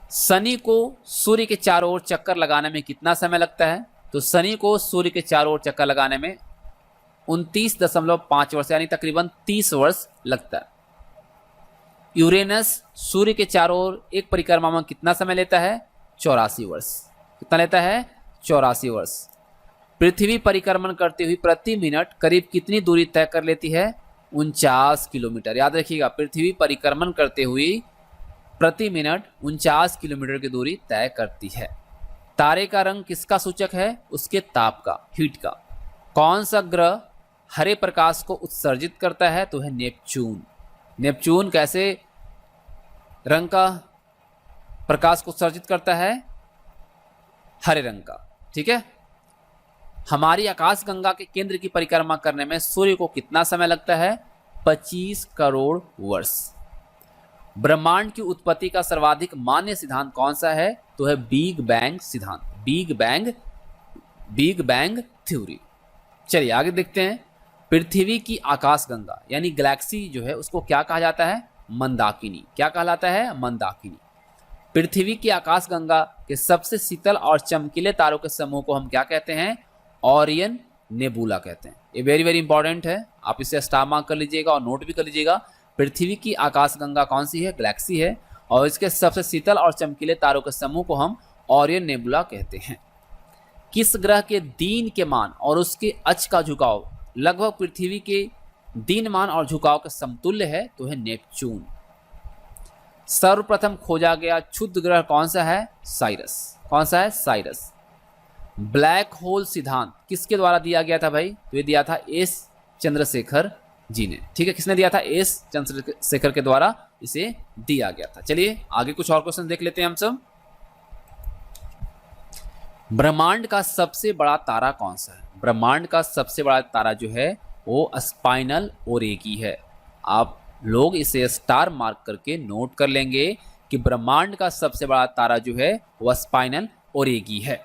शनि को सूर्य के चारों ओर चक्कर लगाने में कितना समय लगता है? तो शनि को सूर्य के चारों ओर चक्कर लगाने में 29.5 वर्ष यानी तकरीबन 30 वर्ष लगता है। यूरेनस सूर्य के चारों ओर एक परिक्रमा में कितना समय लेता है? 84 वर्ष। कितना लेता है? 84 वर्ष। पृथ्वी परिक्रमण करते हुए प्रति मिनट करीब कितनी दूरी तय कर लेती है? 49 किलोमीटर। याद रखिएगा, पृथ्वी परिक्रमण करते हुए प्रति मिनट 49 किलोमीटर की दूरी तय करती है। तारे का रंग किसका सूचक है? उसके ताप का, हीट का। कौन सा ग्रह हरे प्रकाश को उत्सर्जित करता है? तो है नेपच्यून। नेपच्यून कैसे रंग का प्रकाश को उत्सर्जित करता है? हरे रंग का। ठीक है। हमारी आकाशगंगा के केंद्र की परिक्रमा करने में सूर्य को कितना समय लगता है? 25 करोड़ वर्ष। ब्रह्मांड की उत्पत्ति का सर्वाधिक मान्य सिद्धांत कौन सा है? तो है बिग बैंग सिद्धांत, बिग बैंग थ्योरी। चलिए आगे देखते हैं। पृथ्वी की आकाशगंगा यानी गैलेक्सी जो है उसको क्या कहा जाता है? मंदाकिनी। क्या कहलाता है? मंदाकिनी। पृथ्वी की आकाशगंगा के सबसे शीतल और चमकीले तारों के समूह को हम क्या कहते हैं? ओरियन नेबुला कहते हैं। ये वेरी वेरी इंपॉर्टेंट है, आप इसे स्टार मार्क कर लीजिएगा और नोट भी कर लीजिएगा। पृथ्वी की आकाशगंगा कौन सी है? गैलेक्सी है, और इसके सबसे शीतल और चमकीले तारों के समूह को हम ओरियन नेबुला कहते हैं। किस ग्रह के दिन के मान और उसके अक्ष का झुकाव लगभग पृथ्वी के दिनमान और झुकाव के समतुल्य है? तो है नेपच्यून। सर्वप्रथम खोजा गया क्षुद्र ग्रह कौन सा है? साइरस। कौन सा है? साइरस। ब्लैक होल सिद्धांत किसके द्वारा दिया गया था भाई? तो ये दिया था एस चंद्रशेखर जी ने। ठीक है, किसने दिया था? एस चंद्रशेखर के द्वारा इसे दिया गया था। चलिए आगे कुछ और क्वेश्चन देख लेते हैं हम सब। ब्रह्मांड का सबसे बड़ा तारा कौन सा है? ब्रह्मांड का सबसे बड़ा तारा जो है वो स्पाइनल ओरेगी है। आप लोग इसे स्टार मार्क करके नोट कर लेंगे कि ब्रह्मांड का सबसे बड़ा तारा जो है वह स्पाइनल ओरिगी है।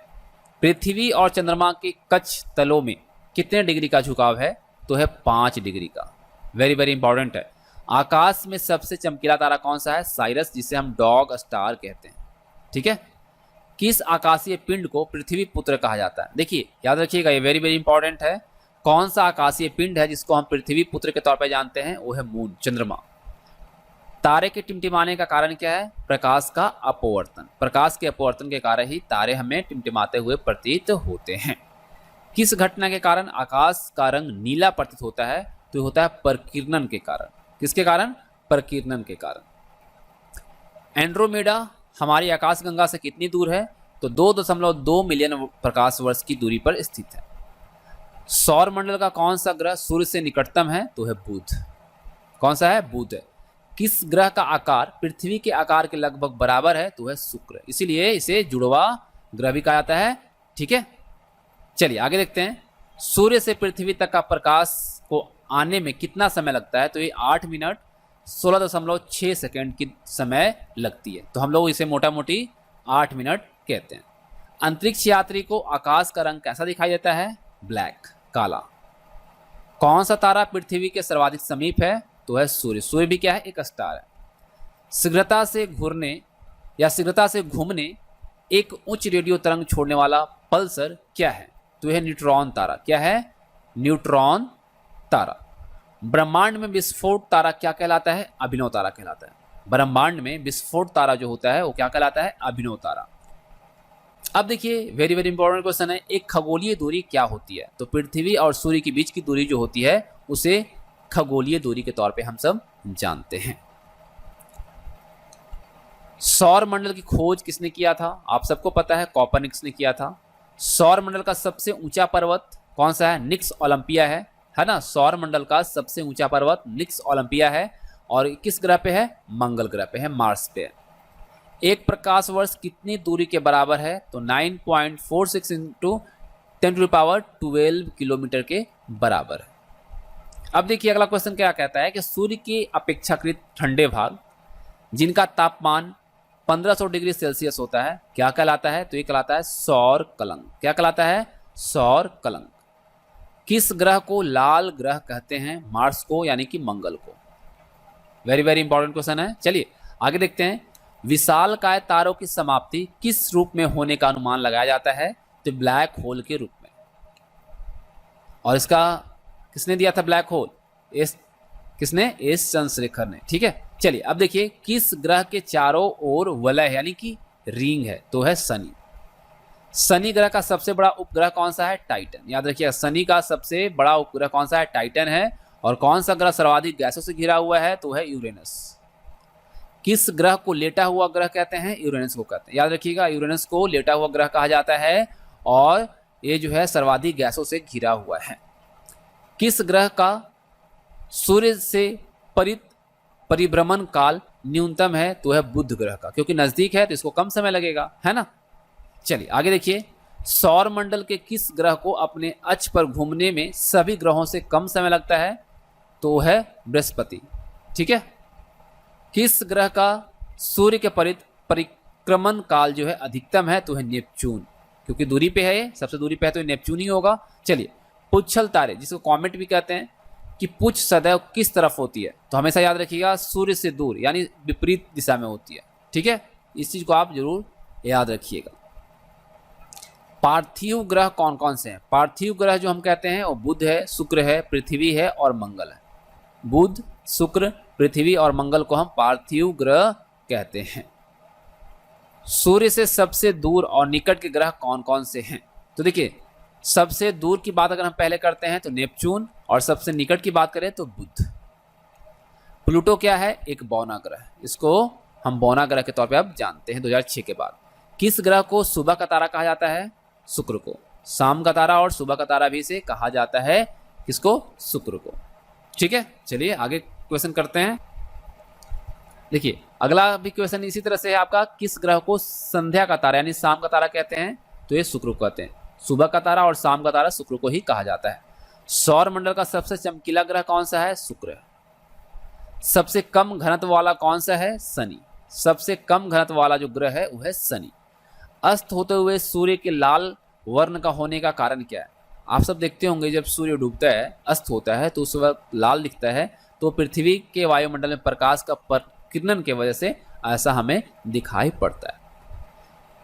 पृथ्वी और चंद्रमा के कक्ष तलों में कितने डिग्री का झुकाव है? तो है 5 डिग्री का। वेरी वेरी इंपॉर्टेंट है। आकाश में सबसे चमकीला तारा कौन सा है? साइरस, जिसे हम डॉग स्टार कहते हैं। ठीक है। किस आकाशीय पिंड को पृथ्वी पुत्र कहा जाता है? देखिए याद रखिएगा, ये वेरी वेरी इंपॉर्टेंट है। कौन सा आकाशीय पिंड है जिसको हम पृथ्वी पुत्र के तौर पर जानते हैं? वो है मून, चंद्रमा। तारे के टिमटिमाने का कारण क्या है? प्रकाश का अपवर्तन। प्रकाश के अपवर्तन के कारण ही तारे हमें टिमटिमाते हुए प्रतीत होते हैं। किस घटना के कारण आकाश का रंग नीला प्रतीत होता है? तो होता है प्रकीर्णन के कारण। किसके कारण? प्रकीर्णन के कारण। एंड्रोमेडा हमारी आकाशगंगा से कितनी दूर है? तो 2.2 मिलियन प्रकाश वर्ष की दूरी पर स्थित है। सौर मंडल का कौन सा ग्रह सूर्य से निकटतम है? तो है बुध। कौन सा है? बुध है। किस ग्रह का आकार पृथ्वी के आकार के लगभग बराबर है? तो है शुक्र। इसीलिए इसे जुड़वा ग्रह भी कहा जाता है। ठीक है, चलिए आगे देखते हैं। सूर्य से पृथ्वी तक का प्रकाश को आने में कितना समय लगता है? तो ये 8 मिनट 16.6 सेकेंड की समय लगती है। तो हम लोग इसे मोटा मोटी 8 मिनट कहते हैं। अंतरिक्ष यात्री को आकाश का रंग कैसा दिखाई देता है? ब्लैक, काला। कौन सा तारा पृथ्वी के सर्वाधिक समीप है? तो है सूर्य। सूर्य भी क्या है? एक स्टार है। शीघ्रता से घूरने या शीघ्रता से घूमने एक उच्च रेडियो तरंग छोड़ने वाला पल्सर क्या है? तो यह न्यूट्रॉन तारा। क्या है? न्यूट्रॉन तारा। ब्रह्मांड में विस्फोट तारा क्या कहलाता है? अभिनव तारा कहलाता है। ब्रह्मांड में विस्फोट तारा जो होता है वो क्या कहलाता है? अभिनव तारा। अब देखिए वेरी वेरी इंपॉर्टेंट क्वेश्चन है, एक खगोलीय दूरी क्या होती है? तो पृथ्वी और सूर्य के बीच की दूरी जो होती है उसे खगोलीय दूरी के तौर पे हम सब जानते हैं। सौर मंडल की खोज किसने किया था? आप सबको पता है, कोपरनिकस ने किया था। सौर मंडल का सबसे ऊंचा पर्वत कौन सा है? निक्स ओलंपिया है ना। सौर मंडल का सबसे ऊंचा पर्वत निक्स ओलंपिया है। और किस ग्रह पे है? मंगल ग्रह पे है, मार्स पे है। एक प्रकाश वर्ष कितनी दूरी के बराबर है? तो 9.46 इंटू 10⁻12 किलोमीटर के बराबर है। अब देखिए अगला क्वेश्चन क्या कहता है कि सूर्य के अपेक्षाकृत ठंडे भाग जिनका तापमान 1500 डिग्री सेल्सियस होता है क्या कहलाता है? तो ये कहलाता है सौर कलंक। क्या कहलाता है? सौर कलंक। किस ग्रह को लाल ग्रह कहते हैं? मार्स को, यानी कि मंगल को। वेरी वेरी इंपॉर्टेंट क्वेश्चन है। चलिए आगे देखते हैं। विशालकाय तारों की समाप्ति किस रूप में होने का अनुमान लगाया जाता है? तो ब्लैक होल के रूप में। और इसका किसने दिया था ब्लैक होल? किसने? एस चंद्रशेखर ने। ठीक है, चलिए अब देखिए किस ग्रह के चारों ओर वलय यानी कि रिंग है? तो है शनि। शनि ग्रह का सबसे बड़ा उपग्रह कौन सा है? टाइटन। याद रखिए शनि का सबसे बड़ा उपग्रह कौन सा है? टाइटन है। और कौन सा ग्रह सर्वाधिक गैसों से घिरा हुआ है? तो है यूरेनस। किस ग्रह को लेटा हुआ ग्रह कहते हैं? यूरेनस को कहते हैं। याद रखिएगा यूरेनस को लेटा हुआ ग्रह कहा जाता है और ये जो है सर्वाधिक गैसों से घिरा हुआ है। किस ग्रह का सूर्य से परिभ्रमण काल न्यूनतम है? तो है बुध ग्रह का, क्योंकि नजदीक है तो इसको कम समय लगेगा, है ना। चलिए आगे देखिए। सौर मंडल के किस ग्रह को अपने अक्ष पर घूमने में सभी ग्रहों से कम समय लगता है? तो है बृहस्पति। ठीक है। किस ग्रह का सूर्य के परिक्रमण काल जो है अधिकतम है? तो है नेपच्यून, क्योंकि दूरी पे है, सबसे दूरी पे है तो नेपच्यून ही होगा। चलिए पुच्छल तारे जिसको कॉमेट भी कहते हैं कि पुच्छ सदैव किस तरफ होती है? तो हमेशा याद रखिएगा सूर्य से दूर यानी विपरीत दिशा में होती है। ठीक है, इस चीज को आप जरूर याद रखिएगा। पार्थिव ग्रह कौन कौन से हैं? पार्थिव ग्रह जो हम कहते हैं वो बुध है, शुक्र है, पृथ्वी है और मंगल है। बुध, शुक्र, पृथ्वी और मंगल को हम पार्थिव ग्रह कहते हैं। सूर्य से सबसे दूर और निकट के ग्रह कौन कौन से हैं? तो देखिए सबसे दूर की बात अगर हम पहले करते हैं तो नेपच्यून, और सबसे निकट की बात करें तो बुध। प्लूटो क्या है? एक बौना ग्रह, इसको हम बौना ग्रह के तौर पे अब जानते हैं 2006 के बाद। किस ग्रह को सुबह का तारा कहा जाता है? शुक्र को। शाम का तारा और सुबह का तारा भी इसे कहा जाता है। किसको? शुक्र को। ठीक है, चलिए आगे क्वेश्चन करते हैं। देखिए अगला भी क्वेश्चन इसी तरह से है आपका। किस ग्रह को संध्या का तारा यानी शाम का तारा कहते हैं? तो ये शुक्र को कहते हैं। सुबह का तारा और शाम का तारा शुक्र को ही कहा जाता है। सौर मंडल का सबसे चमकीला ग्रह कौन सा है? शुक्र। सबसे कम घनत्व वाला कौन सा है? शनि। सबसे कम घनत्व वाला जो ग्रह है वो है शनि। अस्त होते हुए सूर्य के लाल वर्ण का होने का कारण क्या है? आप सब देखते होंगे जब सूर्य डूबता है, अस्त होता है, तो उस वक्त लाल दिखता है, तो पृथ्वी के वायुमंडल में प्रकाश का किरणन की वजह से ऐसा हमें दिखाई पड़ता है।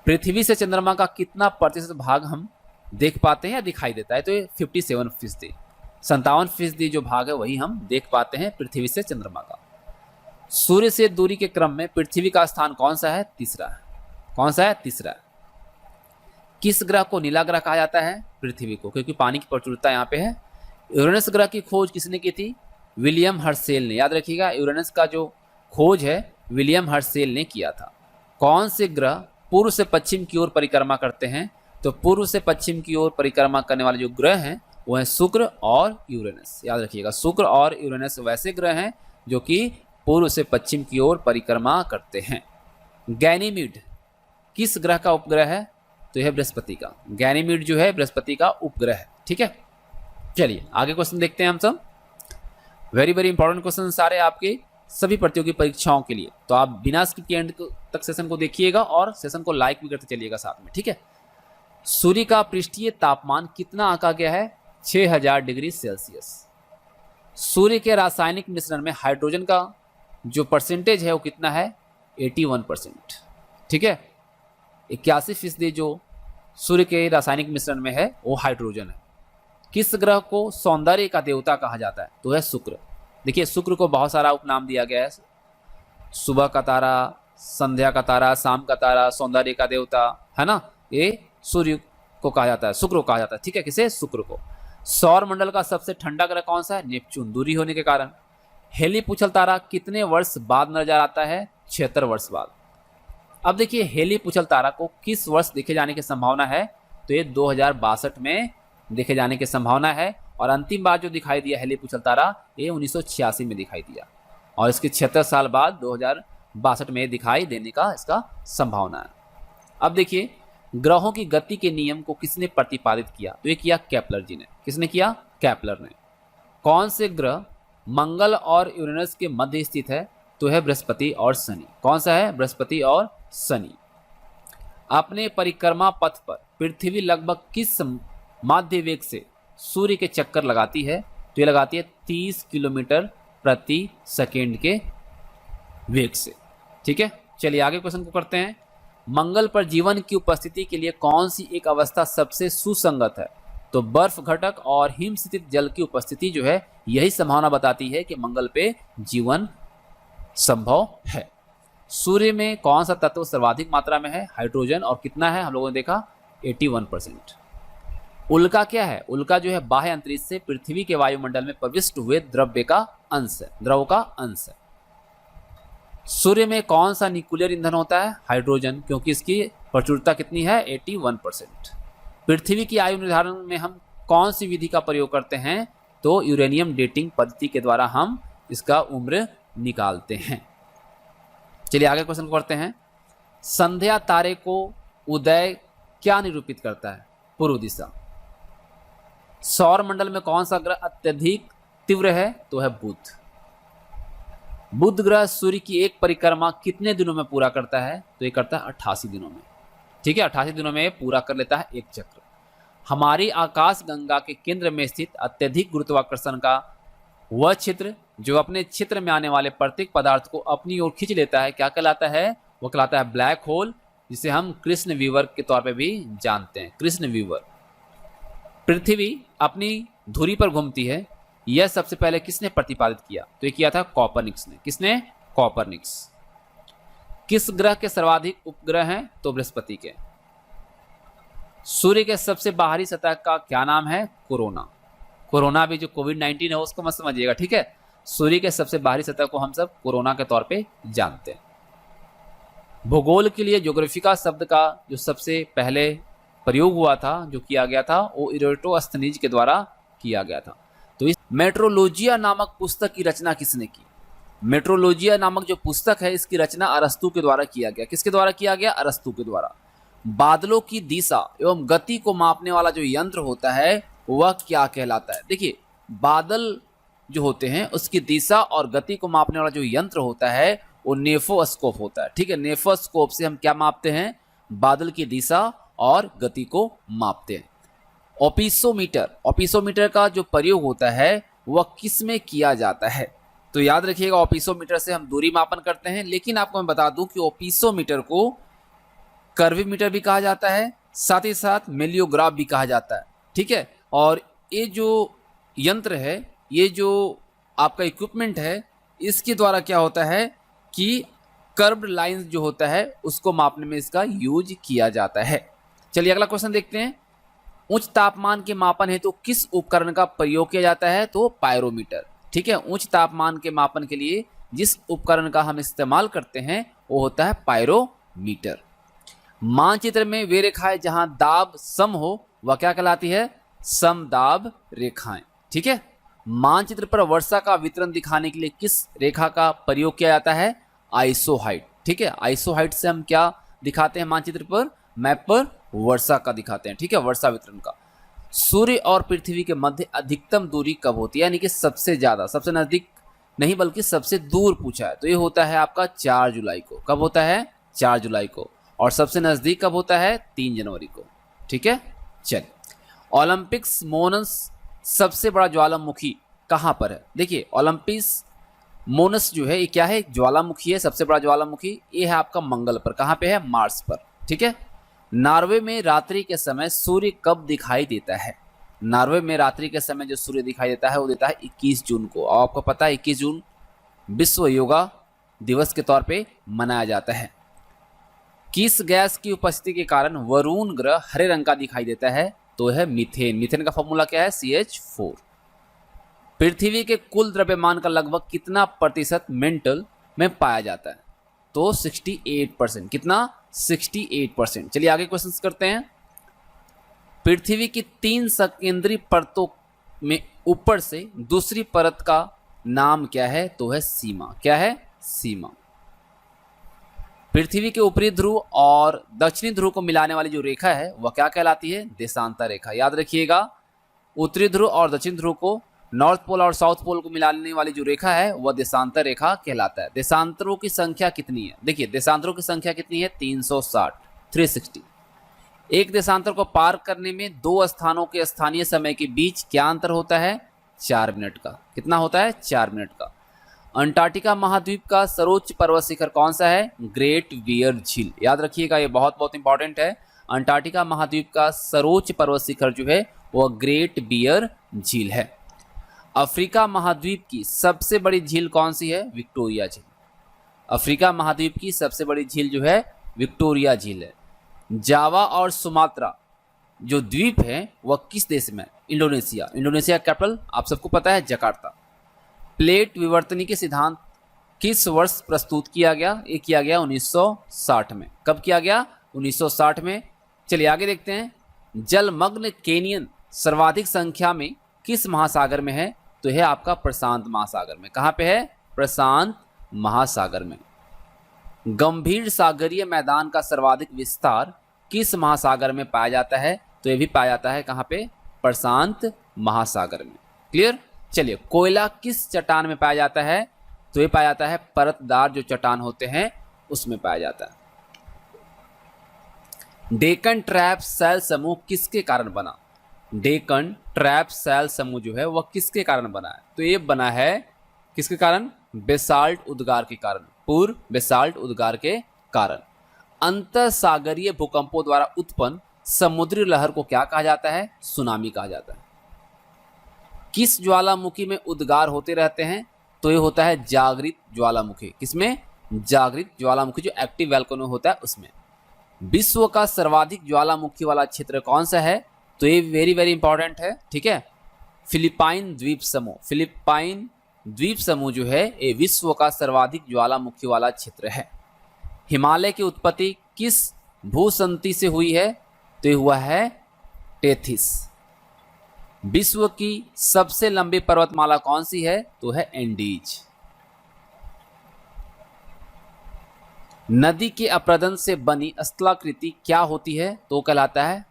पृथ्वी से चंद्रमा का कितना प्रतिशत भाग हम देख पाते हैं या दिखाई देता है? तो ये 57%, 57% जो भाग है वही हम देख पाते हैं पृथ्वी से चंद्रमा का। सूर्य से दूरी के क्रम में पृथ्वी का स्थान कौन सा है? तीसरा है। कौन सा है? तीसरा है। किस ग्रह को नीला ग्रह कहा जाता है? पृथ्वी को, क्योंकि पानी की प्रचुरता यहाँ पे है। यूरेनस ग्रह की खोज किसने की थी? विलियम हर्शेल ने। याद रखिएगा, यूरेनस का जो खोज है विलियम हर्शेल ने किया था। कौन से ग्रह पूर्व से पश्चिम की ओर परिक्रमा करते हैं? तो पूर्व से पश्चिम की ओर परिक्रमा करने वाले जो ग्रह हैं वो है शुक्र और यूरेनस। याद रखिएगा, शुक्र और यूरेनस वैसे ग्रह हैं जो कि पूर्व से पश्चिम की ओर परिक्रमा करते हैं। गैनीमीड किस ग्रह का उपग्रह है? तो यह बृहस्पति का। गैनीमीड जो है बृहस्पति का उपग्रह है। ठीक है, चलिए आगे क्वेश्चन देखते हैं हम सब। वेरी वेरी इंपॉर्टेंट क्वेश्चन सारे आपके सभी प्रतियोगी परीक्षाओं के लिए, तो आप बिना स्किप के एंड तक सेशन को देखिएगा और सेशन को लाइक भी करते चलिएगा साथ में। ठीक है, सूर्य का पृष्ठीय तापमान कितना आंका गया है? 6000 डिग्री सेल्सियस। सूर्य के रासायनिक मिश्रण में हाइड्रोजन का जो परसेंटेज है वो कितना है? 81%। ठीक है, 81% जो सूर्य के रासायनिक मिश्रण में है वो हाइड्रोजन है। किस ग्रह को सौंदर्य का देवता कहा जाता है? तो है शुक्र। देखिए, शुक्र को बहुत सारा उपनाम दिया गया है। सुबह का तारा, संध्या का तारा, शाम का तारा, सौंदर्य का देवता, है ना। ये सूर्य को कहा जाता है, शुक्र को कहा जाता है। ठीक है, किसे? शुक्र को। सौर मंडल का सबसे ठंडा ग्रह कौन सा है? नेपच्यून, दूरी होने के कारण। हेली पूछल तारा कितने वर्ष बाद नजर आता है? 76 वर्ष बाद। अब देखिए, हेली पूछल तारा को किस वर्ष देखे जाने की संभावना है? तो ये 2062 में देखे जाने की संभावना है। और अंतिम बार जो दिखाई दिया हेली पूछल तारा ये 1986 में दिखाई दिया, और इसके 76 साल बाद 2062 में दिखाई देने का इसका संभावना है। अब देखिए, ग्रहों की गति के नियम को किसने प्रतिपादित किया? तो ये किया केपलर जी ने। किसने किया? केपलर ने। कौन से ग्रह मंगल और यूरेनस के मध्य स्थित है? तो है बृहस्पति और शनि। कौन सा है? बृहस्पति और शनि। अपने परिक्रमा पथ पर पृथ्वी लगभग किस माध्य वेग से सूर्य के चक्कर लगाती है? तो ये लगाती है 30 किलोमीटर प्रति सेकेंड के वेग से। ठीक है, चलिए आगे क्वेश्चन को करते हैं। मंगल पर जीवन की उपस्थिति के लिए कौन सी एक अवस्था सबसे सुसंगत है? तो बर्फ घटक और हिमस्थित जल की उपस्थिति जो है यही संभावना बताती है कि मंगल पे जीवन संभव है। सूर्य में कौन सा तत्व सर्वाधिक मात्रा में है? हाइड्रोजन। और कितना है? हम लोगों ने देखा 81%। उल्का क्या है? उल्का जो है बाह्य अंतरिक्ष से पृथ्वी के वायुमंडल में प्रविष्ट हुए द्रव्य का अंश है, द्रव का अंश है। सूर्य में कौन सा न्यूक्लियर ईंधन होता है? हाइड्रोजन, क्योंकि इसकी प्रचुरता कितनी है? 81%। पृथ्वी की आयु निर्धारण में हम कौन सी विधि का प्रयोग करते हैं? तो यूरेनियम डेटिंग पद्धति के द्वारा हम इसका उम्र निकालते हैं। चलिए आगे क्वेश्चन करते हैं। संध्या तारे को उदय क्या निरूपित करता है? पूर्व दिशा। सौर मंडल में कौन सा ग्रह अत्यधिक तीव्र है? तो है बुध। बुध ग्रह सूर्य की एक परिक्रमा कितने दिनों में पूरा करता है? तो ये करता है 88 दिनों में। ठीक है, 88 दिनों में पूरा कर लेता है एक चक्र। हमारी आकाश गंगा के केंद्र में स्थित अत्यधिक गुरुत्वाकर्षण का वह क्षेत्र जो अपने क्षेत्र में आने वाले प्रत्येक पदार्थ को अपनी ओर खींच लेता है, क्या कहलाता है? वो कहलाता है ब्लैक होल, जिसे हम कृष्ण वीवर के तौर पे भी जानते हैं। कृष्ण वीवर। पृथ्वी अपनी धुरी पर घूमती है, यह सबसे पहले किसने प्रतिपादित किया? तो ये किया था कॉपरनिक्स ने। किसने? कॉपरनिक्स। किस ग्रह के सर्वाधिक उपग्रह हैं? तो बृहस्पति के। सूर्य के सबसे बाहरी सतह का क्या नाम है? कोरोना। कोरोना भी जो कोविड-19 है उसको मत समझिएगा। ठीक है, सूर्य के सबसे बाहरी सतह को हम सब कोरोना के तौर पे जानते हैं। भूगोल के लिए ज्योग्राफिका शब्द का जो सबसे पहले प्रयोग हुआ था, जो किया गया था, वो इरेटोस्थनीज के द्वारा किया गया था। तो इस मेट्रोलॉजिया नामक पुस्तक की रचना किसने की? मेट्रोलॉजिया नामक जो पुस्तक है इसकी रचना अरस्तु के द्वारा किया गया। किसके द्वारा किया गया? अरस्तु के द्वारा। बादलों की दिशा एवं गति को मापने वाला जो यंत्र होता है वह क्या कहलाता है? देखिए, बादल जो होते हैं उसकी दिशा और गति को मापने वाला जो यंत्र होता है वो नेफोस्कोप होता है। ठीक है, नेफोस्कोप से हम क्या मापते हैं? बादल की दिशा और गति को मापते हैं। ओपिसोमीटर, ओपिसोमीटर का जो प्रयोग होता है वह किस में किया जाता है? तो याद रखिएगा, ओपिसोमीटर से हम दूरी मापन करते हैं, लेकिन आपको मैं बता दूं कि ओपिसोमीटर को कर्वीमीटर भी कहा जाता है, साथ ही साथ मेलियोग्राफ भी कहा जाता है। ठीक है, और ये जो यंत्र है, ये जो आपका इक्विपमेंट है, इसके द्वारा क्या होता है कि कर्व्ड लाइंस जो होता है उसको मापने में इसका यूज किया जाता है। चलिए अगला क्वेश्चन देखते हैं। उच्च तापमान के मापन हेतु तो किस उपकरण का प्रयोग किया जाता है? तो पायरोमीटर। ठीक है, उच्च तापमान के मापन के लिए जिस उपकरण का हम इस्तेमाल करते हैं वो होता है पायरोमीटर। मानचित्र में वे रेखाएं जहां दाब सम हो वह क्या कहलाती है? समदाब रेखाएं। ठीक है, मानचित्र पर वर्षा का वितरण दिखाने के लिए किस रेखा का प्रयोग किया जाता है? आइसोहाइट। ठीक है, आइसोहाइट से हम क्या दिखाते हैं मानचित्र पर? मैप पर वर्षा का दिखाते हैं। ठीक है, वर्षा वितरण का। सूर्य और पृथ्वी के मध्य अधिकतम दूरी कब होती है? यानी कि सबसे ज्यादा, सबसे नजदीक नहीं बल्कि सबसे दूर पूछा है, तो ये होता है आपका 4 जुलाई को। कब होता है? 4 जुलाई को। और सबसे नजदीक कब होता है? 3 जनवरी को। ठीक है, चल। ओलंपिक्स मोनस सबसे बड़ा ज्वालामुखी कहां पर है? देखिए, ओलंपिक्स मोनस जो है ये क्या है? ज्वालामुखी है, सबसे बड़ा ज्वालामुखी। ये है आपका मंगल पर। कहां पे है? मार्स पर। ठीक है। नॉर्वे में रात्रि के समय सूर्य कब दिखाई देता है? नॉर्वे में रात्रि के समय जो सूर्य दिखाई देता है वो देता है 21 जून को। और आपको पता है 21 जून विश्व योगा दिवस के तौर पे मनाया जाता है। किस गैस की उपस्थिति के कारण वरुण ग्रह हरे रंग का दिखाई देता है? तो है मीथेन। मीथेन का फॉर्मूला क्या है? CH4। पृथ्वी के कुल द्रव्यमान का लगभग कितना प्रतिशत मेंटल में पाया जाता है? तो 68%। कितना? 68%। चलिए आगे क्वेश्चन करते हैं। पृथ्वी की 3 सकेंद्री परतों में ऊपर से दूसरी परत का नाम क्या है? तो है सीमा। क्या है? सीमा। पृथ्वी के ऊपरी ध्रुव और दक्षिणी ध्रुव को मिलाने वाली जो रेखा है वह क्या कहलाती है? देशांतर रेखा। याद रखिएगा, उत्तरी ध्रुव और दक्षिण ध्रुव को, नॉर्थ पोल और साउथ पोल को मिलाने वाली जो रेखा है वह देशांतर रेखा कहलाता है। देशांतरों की संख्या कितनी है? देखिए, देशांतरों की संख्या कितनी है? 360, 360। एक देशांतर को पार करने में 2 स्थानों के स्थानीय समय के बीच क्या अंतर होता है? 4 मिनट का। कितना होता है? 4 मिनट का। अंटार्कटिका महाद्वीप का सर्वोच्च पर्वत शिखर कौन सा है? ग्रेट बियर झील। याद रखिएगा, ये बहुत बहुत इंपॉर्टेंट है। अंटार्कटिका महाद्वीप का सर्वोच्च पर्वत शिखर जो है वह ग्रेट बियर झील है। अफ्रीका महाद्वीप की सबसे बड़ी झील कौन सी है? विक्टोरिया झील। अफ्रीका महाद्वीप की सबसे बड़ी झील जो है विक्टोरिया झील है। जावा और सुमात्रा जो द्वीप है वह किस देश में? इंडोनेशिया। इंडोनेशिया कैपिटल आप सबको पता है जकार्ता। प्लेट विवर्तनी के सिद्धांत किस वर्ष प्रस्तुत किया गया? ये किया गया 1960 में। कब किया गया? 1960 में। चलिए आगे देखते हैं। जलमग्न केनियन सर्वाधिक संख्या में किस महासागर में है? तो है आपका प्रशांत महासागर में। कहां पे है? प्रशांत महासागर में। गंभीर सागरीय मैदान का सर्वाधिक विस्तार किस महासागर में पाया जाता है? तो यह भी पाया जाता है कहां पे? प्रशांत महासागर में। क्लियर? चलिए, कोयला किस चट्टान में पाया जाता है? तो ये पाया जाता है परतदार जो चट्टान होते हैं उसमें पाया जाता है। डेक्कन ट्रैप सेल समूह किसके कारण बना? डेक्कन ट्रैप सेल समूह जो है वह किसके कारण बना है? तो ये बना है किसके कारण? बेसाल्ट उद्गार के कारण। पूर्व बेसाल्ट उद्गार के कारण। अंतरसागरीय भूकंपों द्वारा उत्पन्न समुद्री लहर को क्या कहा जाता है? सुनामी कहा जाता है। किस ज्वालामुखी में उद्गार होते रहते हैं? तो ये होता है जागृत ज्वालामुखी। किसमें? जागृत ज्वालामुखी जो एक्टिव वोल्केनो होता है उसमें। विश्व का सर्वाधिक ज्वालामुखी वाला क्षेत्र कौन सा है? तो ये वेरी वेरी इंपॉर्टेंट है। ठीक है, फिलिपाइन द्वीप समूह। फिलिपाइन द्वीप समूह जो है ये विश्व का सर्वाधिक ज्वालामुखी वाला क्षेत्र है। हिमालय की उत्पत्ति किस भूसंधि से हुई है? तो ये हुआ है टेथिस। विश्व की सबसे लंबी पर्वतमाला कौन सी है? तो है एंडीज। नदी के अपरदन से बनी स्थलाकृति क्या होती है? तो कहलाता है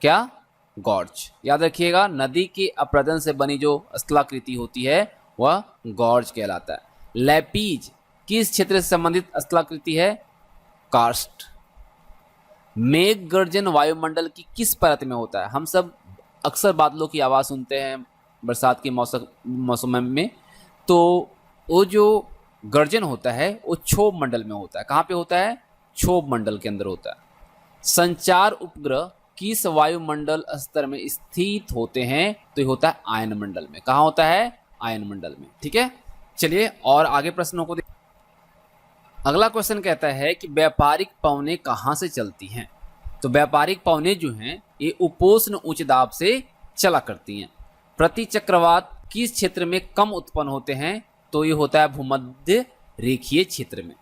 क्या? गॉर्ज। याद रखिएगा, नदी के अपरदन से बनी जो स्थलाकृति होती है वह गॉर्ज कहलाता है। लैपीज किस क्षेत्र से संबंधित स्थलाकृति है? कार्स्ट। मेघ गर्जन वायुमंडल की किस परत में होता है? हम सब अक्सर बादलों की आवाज़ सुनते हैं बरसात के मौसम में, तो वो जो गर्जन होता है वो क्षोभ मंडल में होता है। कहाँ पे होता है? क्षोभ मंडल के अंदर होता है। संचार उपग्रह किस वायुमंडल स्तर में स्थित होते हैं? तो ये होता है आयन मंडल में। कहाँ होता है? आयन मंडल में। ठीक है, चलिए और आगे प्रश्नों को अगला क्वेश्चन कहता है कि व्यापारिक पवनें कहाँ से चलती हैं? तो व्यापारिक पवनें जो हैं ये उपोष्ण उच्च दाब से चला करती हैं। प्रति चक्रवात किस क्षेत्र में कम उत्पन्न होते हैं? तो ये होता है भूमध्य रेखीय क्षेत्र में।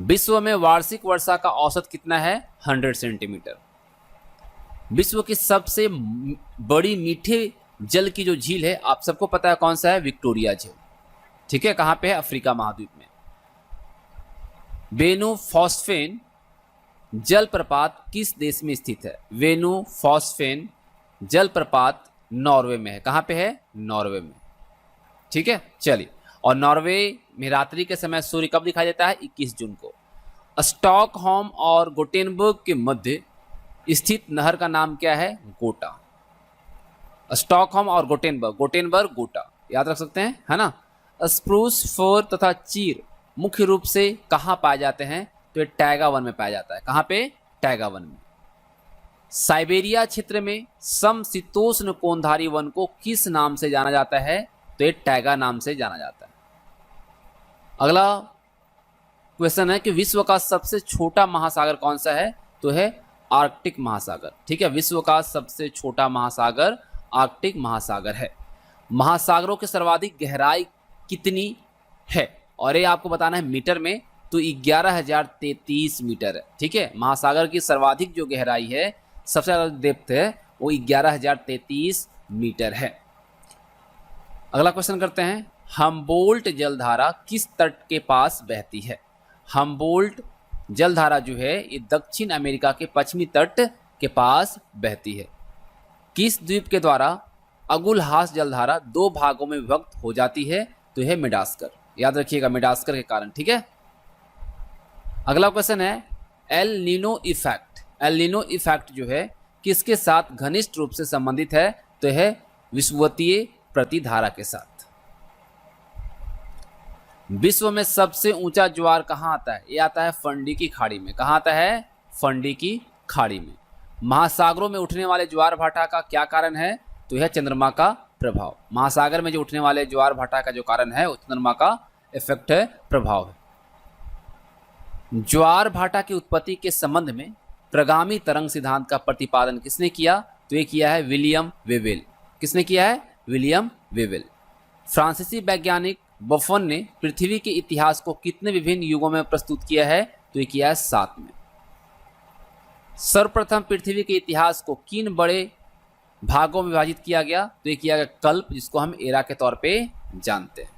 विश्व में वार्षिक वर्षा का औसत कितना है? 100 सेंटीमीटर। विश्व की सबसे बड़ी मीठे जल की जो झील है आप सबको पता है कौन सा है? विक्टोरिया झील। ठीक है, कहाँ पे है? अफ्रीका महाद्वीप में। वेनु फॉस्फेन जलप्रपात किस देश में स्थित है? वेनु फॉस्फेन जलप्रपात नॉर्वे में है। कहाँ पे है? नॉर्वे में। ठीक है, चलिए। और नॉर्वे में रात्रि के समय सूर्य कब दिखाई देता है? 21 जून को। स्टॉकहोम और गोटेनबर्ग के मध्य स्थित नहर का नाम क्या है? गोटा। स्टॉकहोम और गोटेनबर्ग, गोटेनबर्ग गोटा याद रख सकते हैं, है ना। स्प्रूस, फर तथा चीर मुख्य रूप से कहाँ पाए जाते हैं? तो ये टैगा वन में पाया जाता है। कहाँ पे? टैगा वन में। साइबेरिया क्षेत्र में समशीतोष्ण कोणधारी वन को किस नाम से जाना जाता है? तो ये टैगा नाम से जाना जाता है। अगला क्वेश्चन है कि विश्व का सबसे छोटा महासागर कौन सा है? तो है आर्कटिक महासागर। ठीक है, विश्व का सबसे छोटा महासागर आर्कटिक महासागर है। महासागरों की सर्वाधिक गहराई कितनी है? और ये आपको बताना है मीटर में, तो 11,033 मीटर है। ठीक है, महासागर की सर्वाधिक जो गहराई है, सबसे ज़्यादा डेप्थ है, वो 11,033 मीटर है। अगला क्वेश्चन करते हैं, हम्बोल्ट जलधारा किस तट के पास बहती है? हम्बोल्ट जलधारा जो है ये दक्षिण अमेरिका के पश्चिमी तट के पास बहती है। किस द्वीप के द्वारा अगुलहास जलधारा 2 भागों में विभक्त हो जाती है? तो यह मेडागास्कर। याद रखिएगा, मेडागास्कर के कारण। ठीक है, अगला क्वेश्चन है El Nino effect. El Nino effect जो है किसके साथ घनिष्ठ रूप से संबंधित है? तो यह विषुवतीय प्रतिधारा के साथ। विश्व में सबसे ऊंचा ज्वार कहाँ आता है? ये आता है फंडी की खाड़ी में। कहाँ आता है? फंडी की खाड़ी में। महासागरों में उठने वाले ज्वार भाटा का क्या कारण है? तो यह चंद्रमा का प्रभाव। महासागर में जो उठने वाले ज्वार भाटा का जो कारण है वो चंद्रमा का इफेक्ट है, प्रभाव है। ज्वार भाटा की उत्पत्ति के संबंध में प्रगामी तरंग सिद्धांत का प्रतिपादन किसने किया? तो ये किया है विलियम वेवेल। किसने किया है? William Wavell. फ्रांसीसी वैज्ञानिक बफन ने पृथ्वी के इतिहास को कितने विभिन्न युगों में प्रस्तुत किया है? तो ये किया है 7 में। सर्वप्रथम पृथ्वी के इतिहास को किन बड़े भागों में विभाजित किया गया? तो ये किया गया कल्प, जिसको हम एरा के तौर पे जानते हैं।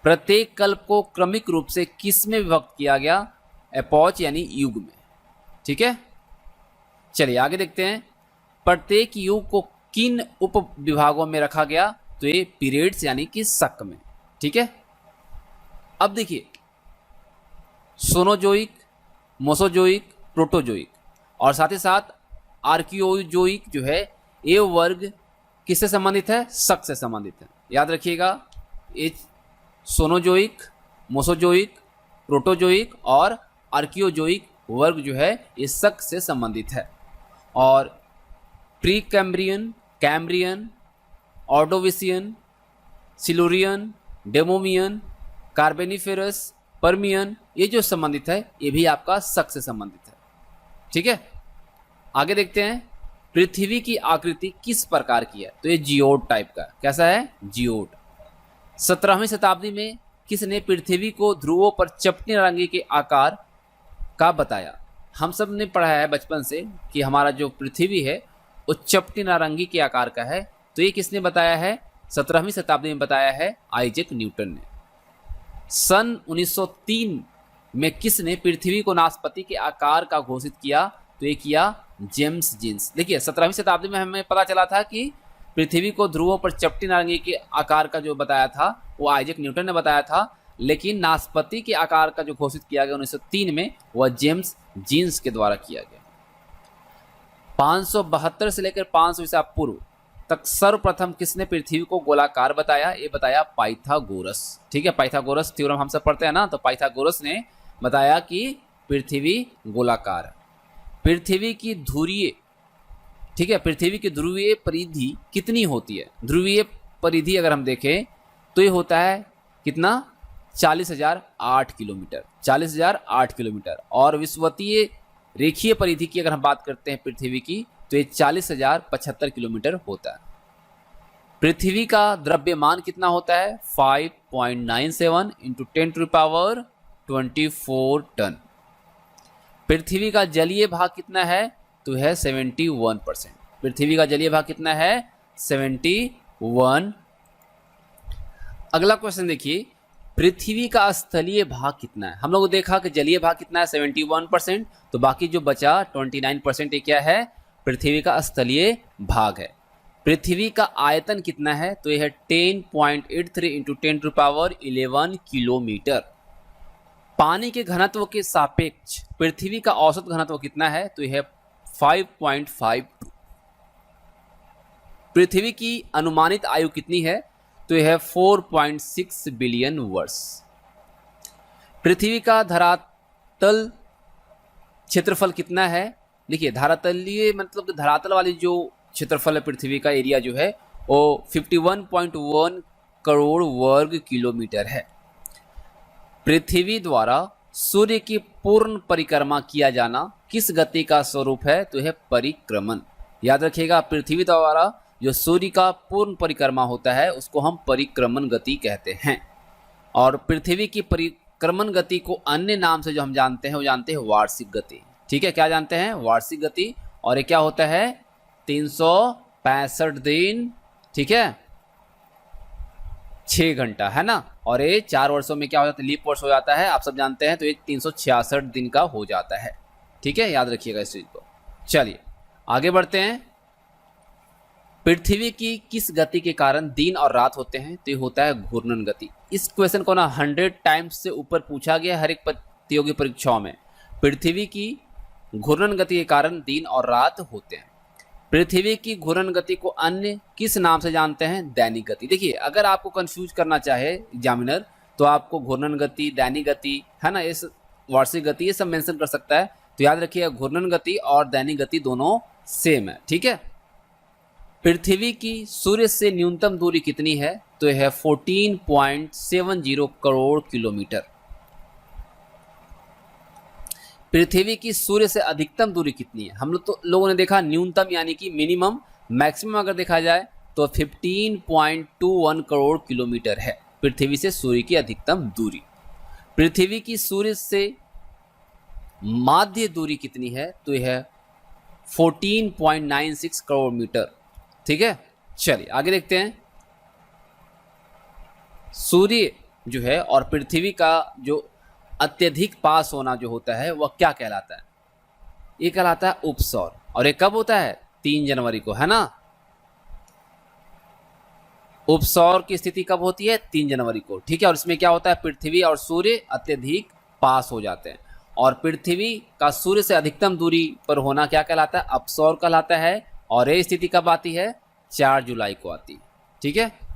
प्रत्येक कल्प को क्रमिक रूप से किस में विभक्त किया गया? एपॉच यानी युग में। ठीक है, चलिए आगे देखते हैं। प्रत्येक युग को किन उप विभागों में रखा गया? तो ये पीरियड्स यानी कि शक में। ठीक है, अब देखिए सोनोजोइक, मोसोजोइक, प्रोटोजोइक और साथ ही साथ आर्कियोजोइक जो है ये वर्ग किससे संबंधित है? शक से संबंधित है। याद रखिएगा, ये सोनोजोइक, मोसोजोइक, प्रोटोजोइक और आर्कियोजोइक वर्ग जो है ये शक से संबंधित है। और Precambrian, Cambrian, Ordovician, Silurian, Devonian, Carboniferous, Permian, ये जो संबंधित है ये भी आपका शक से संबंधित है। ठीक है, आगे देखते हैं। पृथ्वी की आकृति किस प्रकार की है? तो ये जियोड टाइप का। कैसा है? जियोड। 17वीं शताब्दी में किसने पृथ्वी को ध्रुवों पर चपटी नारंगी के आकार का बताया? हम सब ने पढ़ा है बचपन से कि हमारा जो पृथ्वी है वो चपटी नारंगी के आकार का है। तो ये किसने बताया है? 17वीं शताब्दी में बताया है आइजैक न्यूटन ने। सन 1903 में किसने पृथ्वी को नाशपाती के आकार का घोषित किया? तो ये किया जेम्स जीन्स। देखिए 17वीं शताब्दी में हमें पता चला था कि पृथ्वी को ध्रुवों पर चपटी नारंगी के आकार का जो बताया था वो आइजैक न्यूटन ने बताया था, लेकिन नाशपाती के आकार का जो घोषित किया गया 1903 में, वह जेम्स जीन्स के द्वारा किया गया। 572 से लेकर 500 ईसा पूर्व तक सर्वप्रथम किसने पृथ्वी को गोलाकार बताया? ये बताया पाइथागोरस। ठीक है, पाइथागोरस थ्योरम हम सब पढ़ते हैं ना, तो पाइथागोरस ने बताया कि पृथ्वी गोलाकार है। पृथ्वी की ध्रुवीय, ठीक है, पृथ्वी की ध्रुवीय परिधि कितनी होती है? ध्रुवीय परिधि अगर हम देखें तो ये होता है कितना? 40,008 किलोमीटर, 40,008 किलोमीटर। और विषुवतीय रेखीय परिधि की अगर हम बात करते हैं पृथ्वी की, तो ये 40,075 किलोमीटर होता है। पृथ्वी का द्रव्यमान कितना होता है? 5.97 इंटू 10⁻24 टन। पृथ्वी का जलीय भाग कितना है? तो है 71%। पृथ्वी का जलीय भाग कितना है? 71। अगला क्वेश्चन देखिए, पृथ्वी का स्थलीय भाग कितना है? हम लोग देखा कि जलीय भाग कितना है? 71%। तो बाकी जो बचा 29% ये क्या है? पृथ्वी का स्थलीय भाग है। पृथ्वी का आयतन कितना है? तो यह है 10.83 इंटू 10⁻11 किलोमीटर। पानी के घनत्व के सापेक्ष पृथ्वी का औसत घनत्व कितना है? तो यह है 5.52। पृथ्वी की अनुमानित आयु कितनी है? तो यह है 4.6 बिलियन वर्ष। पृथ्वी का धरातल क्षेत्रफल कितना है? देखिए, धरातलीय मतलब धरातल वाली जो क्षेत्रफल है पृथ्वी का, एरिया जो है वो 51.1 करोड़ वर्ग किलोमीटर है। पृथ्वी द्वारा सूर्य की पूर्ण परिक्रमा किया जाना किस गति का स्वरूप है? तो यह परिक्रमण। याद रखिएगा, पृथ्वी द्वारा जो सूर्य का पूर्ण परिक्रमा होता है उसको हम परिक्रमण गति कहते हैं। और पृथ्वी की परिक्रमण गति को अन्य नाम से जो हम जानते हैं वो जानते हैं वार्षिक गति। ठीक है, क्या जानते हैं? वार्षिक गति। और ये क्या होता है? 365 दिन, ठीक है, 6 घंटा, है ना। और ये 4 वर्षों में क्या हो जाता है? लीप वर्ष हो जाता है, आप सब जानते हैं। तो ये 366 दिन का हो जाता है। ठीक है, याद रखिएगा इस चीज को। चलिए आगे बढ़ते हैं। पृथ्वी की किस गति के कारण दिन और रात होते हैं? तो ये होता है घूर्णन गति। इस क्वेश्चन को ना 100 टाइम्स से ऊपर पूछा गया हर एक प्रतियोगी परीक्षाओं में। पृथ्वी की घूर्णन गति के कारण दिन और रात होते हैं। पृथ्वी की घूर्णन गति को अन्य किस नाम से जानते हैं? दैनिक गति। देखिए, अगर आपको कंफ्यूज करना चाहे एग्जामिनर तो आपको घूर्णन गति, दैनिक गति, है ना, इस वार्षिक गति, ये सब मेंशन कर सकता है। तो याद रखिए, घूर्णन गति और दैनिक गति दोनों सेम है। ठीक है। पृथ्वी की सूर्य से न्यूनतम दूरी कितनी है? तो यह है 14.70 करोड़ किलोमीटर। पृथ्वी की सूर्य से अधिकतम दूरी कितनी है? हम लोगों ने देखा न्यूनतम यानी कि मिनिमम। मैक्सिमम अगर देखा जाए तो 15.21 करोड़ किलोमीटर है पृथ्वी से सूर्य की अधिकतम दूरी। पृथ्वी की सूर्य से माध्य दूरी कितनी है? तो यह है 14.96 करोड़ मीटर। ठीक है, चलिए आगे देखते हैं। सूर्य जो है और पृथ्वी का जो अत्यधिक पास होना जो होता है वह क्या कहलाता है? ये कहलाता है उपसौर। और ये कब होता है? 3 जनवरी को, है ना। उपसौर की स्थिति कब होती है? 3 जनवरी को। ठीक है, और इसमें क्या होता है? पृथ्वी और सूर्य अत्यधिक पास हो जाते हैं। और पृथ्वी का सूर्य से अधिकतम दूरी पर होना क्या कहलाता है? अपसौर कहलाता है। और ये स्थिति कब आती है? 4 जुलाई को आती है। ठीक है।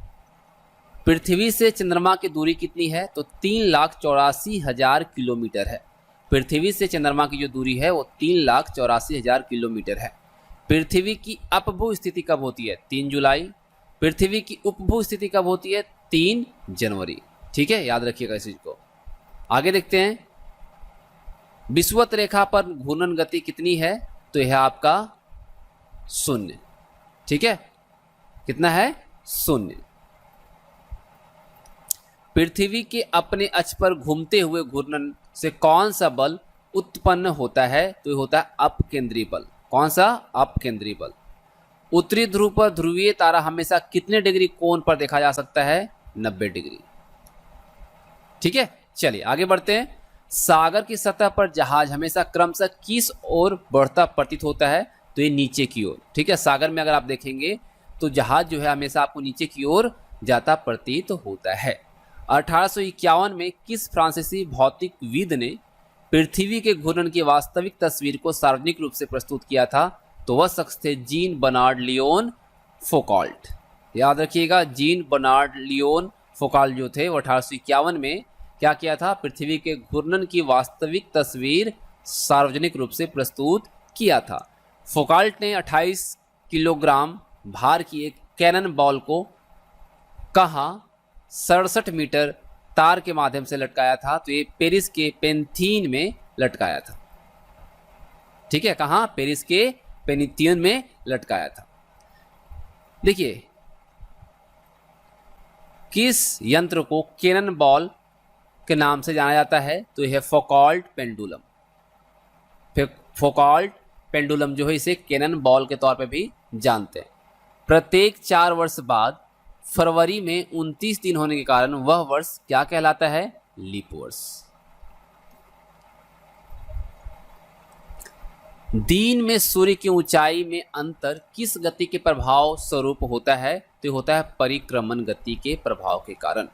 पृथ्वी से चंद्रमा की दूरी कितनी है? तो 3,84,000 किलोमीटर है। पृथ्वी से चंद्रमा की जो दूरी है वो 3,84,000 किलोमीटर है। पृथ्वी की अपभू स्थिति कब होती है? 3 जुलाई। पृथ्वी की उपभू स्थिति कब होती है? 3 जनवरी। ठीक है, याद रखिएगा इस चीज को। आगे देखते हैं। विषुवत रेखा पर घूर्णन गति कितनी है? तो यह आपका 0। ठीक है, कितना है? 0। पृथ्वी के अपने अक्ष पर घूमते हुए घूर्णन से कौन सा बल उत्पन्न होता है? तो ये होता है अपकेंद्रीय बल। कौन सा? अपकेंद्रीय बल। उत्तरी ध्रुव पर ध्रुवीय तारा हमेशा कितने डिग्री कोण पर देखा जा सकता है? 90 डिग्री। ठीक है, चलिए आगे बढ़ते हैं। सागर की सतह पर जहाज हमेशा क्रमशः किस ओर बढ़ता प्रतीत होता है? तो ये नीचे की ओर। ठीक है, सागर में अगर आप देखेंगे तो जहाज जो है हमेशा आपको नीचे की ओर जाता प्रतीत होता है। 1851 में किस फ्रांसीसी भौतिकविद ने पृथ्वी के घूर्णन की वास्तविक तस्वीर को सार्वजनिक रूप से प्रस्तुत किया था? तो वह शख्स थे जीन बर्नार्ड लियोन फौकॉल्ट। याद रखिएगा, जीन बर्नार्ड लियोन फौकॉल्ट जो थे वो 1851 में क्या किया था? पृथ्वी के घूर्णन की वास्तविक तस्वीर सार्वजनिक रूप से प्रस्तुत किया था। फौकॉल्ट ने 28 किलोग्राम भार की एक कैनन बॉल को कहाँ 67 मीटर तार के माध्यम से लटकाया था? तो ये पेरिस के पेंथीन में लटकाया था। ठीक है, कहाँ? पेरिस के पेनिथियन में लटकाया था। देखिए, किस यंत्र को कैनन बॉल के नाम से जाना जाता है? तो यह है फौकॉल्ट पेंडुलम। फौकॉल्ट पेंडुलम जो है इसे कैनन बॉल के तौर पे भी जानते हैं। प्रत्येक 4 वर्ष बाद फरवरी में 29 दिन होने के कारण वह वर्ष क्या कहलाता है? लीप वर्ष। दिन में सूर्य की ऊंचाई में अंतर किस गति के प्रभाव स्वरूप होता है? तो होता है परिक्रमण गति के प्रभाव के कारण।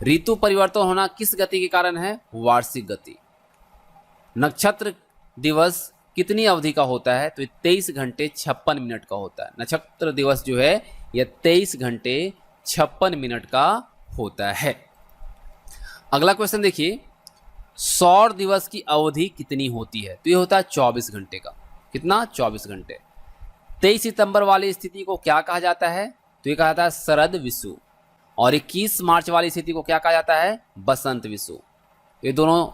ऋतु परिवर्तन होना किस गति के कारण है? वार्षिक गति। नक्षत्र दिवस कितनी अवधि का होता है? तो 23 घंटे 56 मिनट का होता है। नक्षत्र दिवस जो है यह 23 घंटे 56 मिनट का होता है। अगला क्वेश्चन देखिए, सौर दिवस की अवधि कितनी होती है? तो ये होता है 24 घंटे का। कितना? 24 घंटे। 23 सितंबर वाली स्थिति को क्या कहा जाता है? तो ये कहा जाता है शरद विषुव। और 21 मार्च वाली स्थिति को क्या कहा जाता है? बसंत विषुव। ये दोनों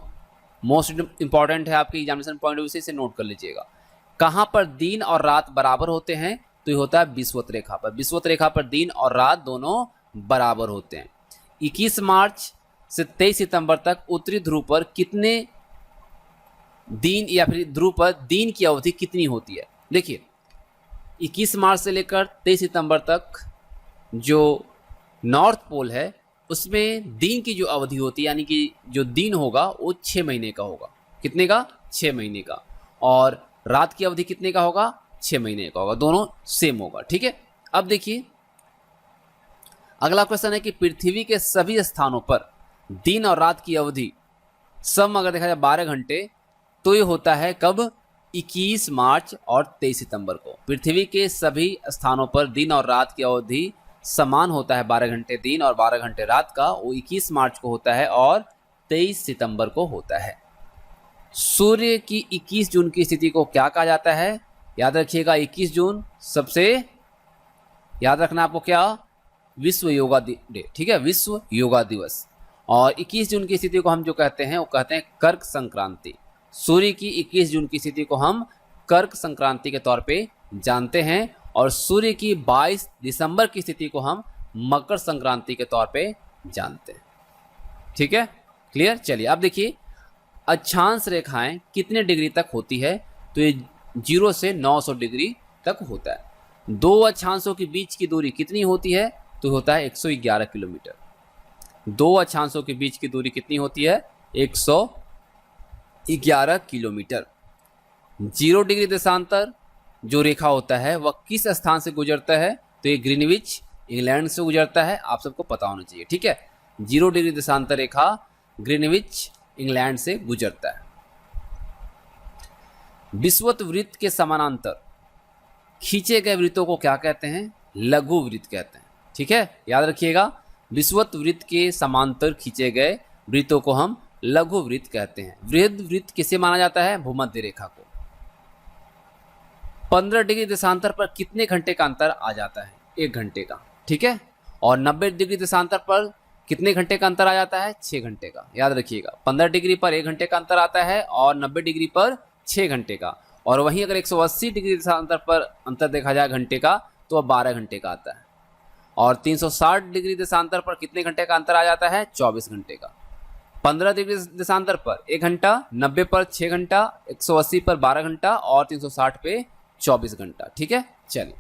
मोस्ट इंपॉर्टेंट है आपके एग्जामिनेशन पॉइंट ऑफ व्यू से, इसे नोट कर लीजिएगा। कहाँ पर दिन और रात बराबर होते हैं? तो ये होता है विषुवत रेखा पर। विषुवत रेखा पर दिन और रात दोनों बराबर होते हैं। 21 मार्च से 23 सितंबर तक उत्तरी ध्रुव पर कितने दिन या फिर ध्रुव पर दिन की अवधि कितनी होती है? देखिए, 21 मार्च से लेकर 23 सितंबर तक जो नॉर्थ पोल है उसमें दिन की जो अवधि होती है, यानी कि जो दिन होगा वो 6 महीने का होगा। कितने का? 6 महीने का। और रात की अवधि कितने का होगा? 6 महीने का होगा। दोनों सेम होगा। ठीक है, अब देखिए अगला क्वेश्चन है कि पृथ्वी के सभी स्थानों पर दिन और रात की अवधि सम अगर देखा जाए 12 घंटे, तो ये होता है कब? 21 मार्च और 23 सितंबर को। पृथ्वी के सभी स्थानों पर दिन और रात की अवधि समान होता है, 12 घंटे दिन और 12 घंटे रात का। वो 21 मार्च को होता है और 23 सितंबर को होता है। सूर्य की 21 जून की स्थिति को क्या कहा जाता है? याद रखिएगा, 21 जून सबसे याद रखना आपको क्या? विश्व योगा डे। ठीक है, विश्व योगा दिवस। और 21 जून की स्थिति को हम जो कहते हैं वो कहते हैं कर्क संक्रांति। सूर्य की 21 जून की स्थिति को हम कर्क संक्रांति के तौर पे जानते हैं। और सूर्य की 22 दिसंबर की स्थिति को हम मकर संक्रांति के तौर पे जानते हैं। ठीक है, क्लियर? चलिए अब देखिए, अक्षांश रेखाएं कितने डिग्री तक होती है? तो ये 0 से 900 डिग्री तक होता है। दो अक्षांशों के बीच की दूरी कितनी होती है? तो होता है 111 किलोमीटर। दो अक्षांशों के बीच की दूरी कितनी होती है? 111 किलोमीटर। 0 डिग्री देशांतर जो रेखा होता है वह किस स्थान से गुजरता है? तो ये ग्रीनविच इंग्लैंड से गुजरता है। आप सबको पता होना चाहिए। ठीक है, 0 डिग्री देशांतर रेखा ग्रीनविच इंग्लैंड से गुजरता है। विषुवत वृत्त के समानांतर खींचे गए वृत्तों को क्या कहते हैं? लघु वृत्त कहते हैं। ठीक है, याद रखिएगा, विषुवत वृत्त के समांतर खींचे गए वृत्तों को हम लघु वृत्त कहते हैं। वृहद वृत्त किसे माना जाता है? भूमध्य रेखा को। 15 डिग्री देशांतर पर कितने घंटे का अंतर आ जाता है? 1 घंटे का। ठीक है, और 90 डिग्री देशांतर पर कितने घंटे का अंतर आ जाता है? 6 घंटे का। याद रखिएगा, 15 डिग्री पर 1 घंटे का अंतर आता है और 90 डिग्री पर 6 घंटे का। और वहीं अगर 180 डिग्री देशांतर पर अंतर देखा जाए घंटे का, तो वह 12 घंटे का आता है। और 360 डिग्री देशांतर पर कितने घंटे का अंतर आ जाता है? 24 घंटे का। 15 डिग्री देशांतर पर 1 घंटा, 90 पर 6 घंटा, 180 पर 12 घंटा और 360 पे 24 घंटा। ठीक है, चलिए,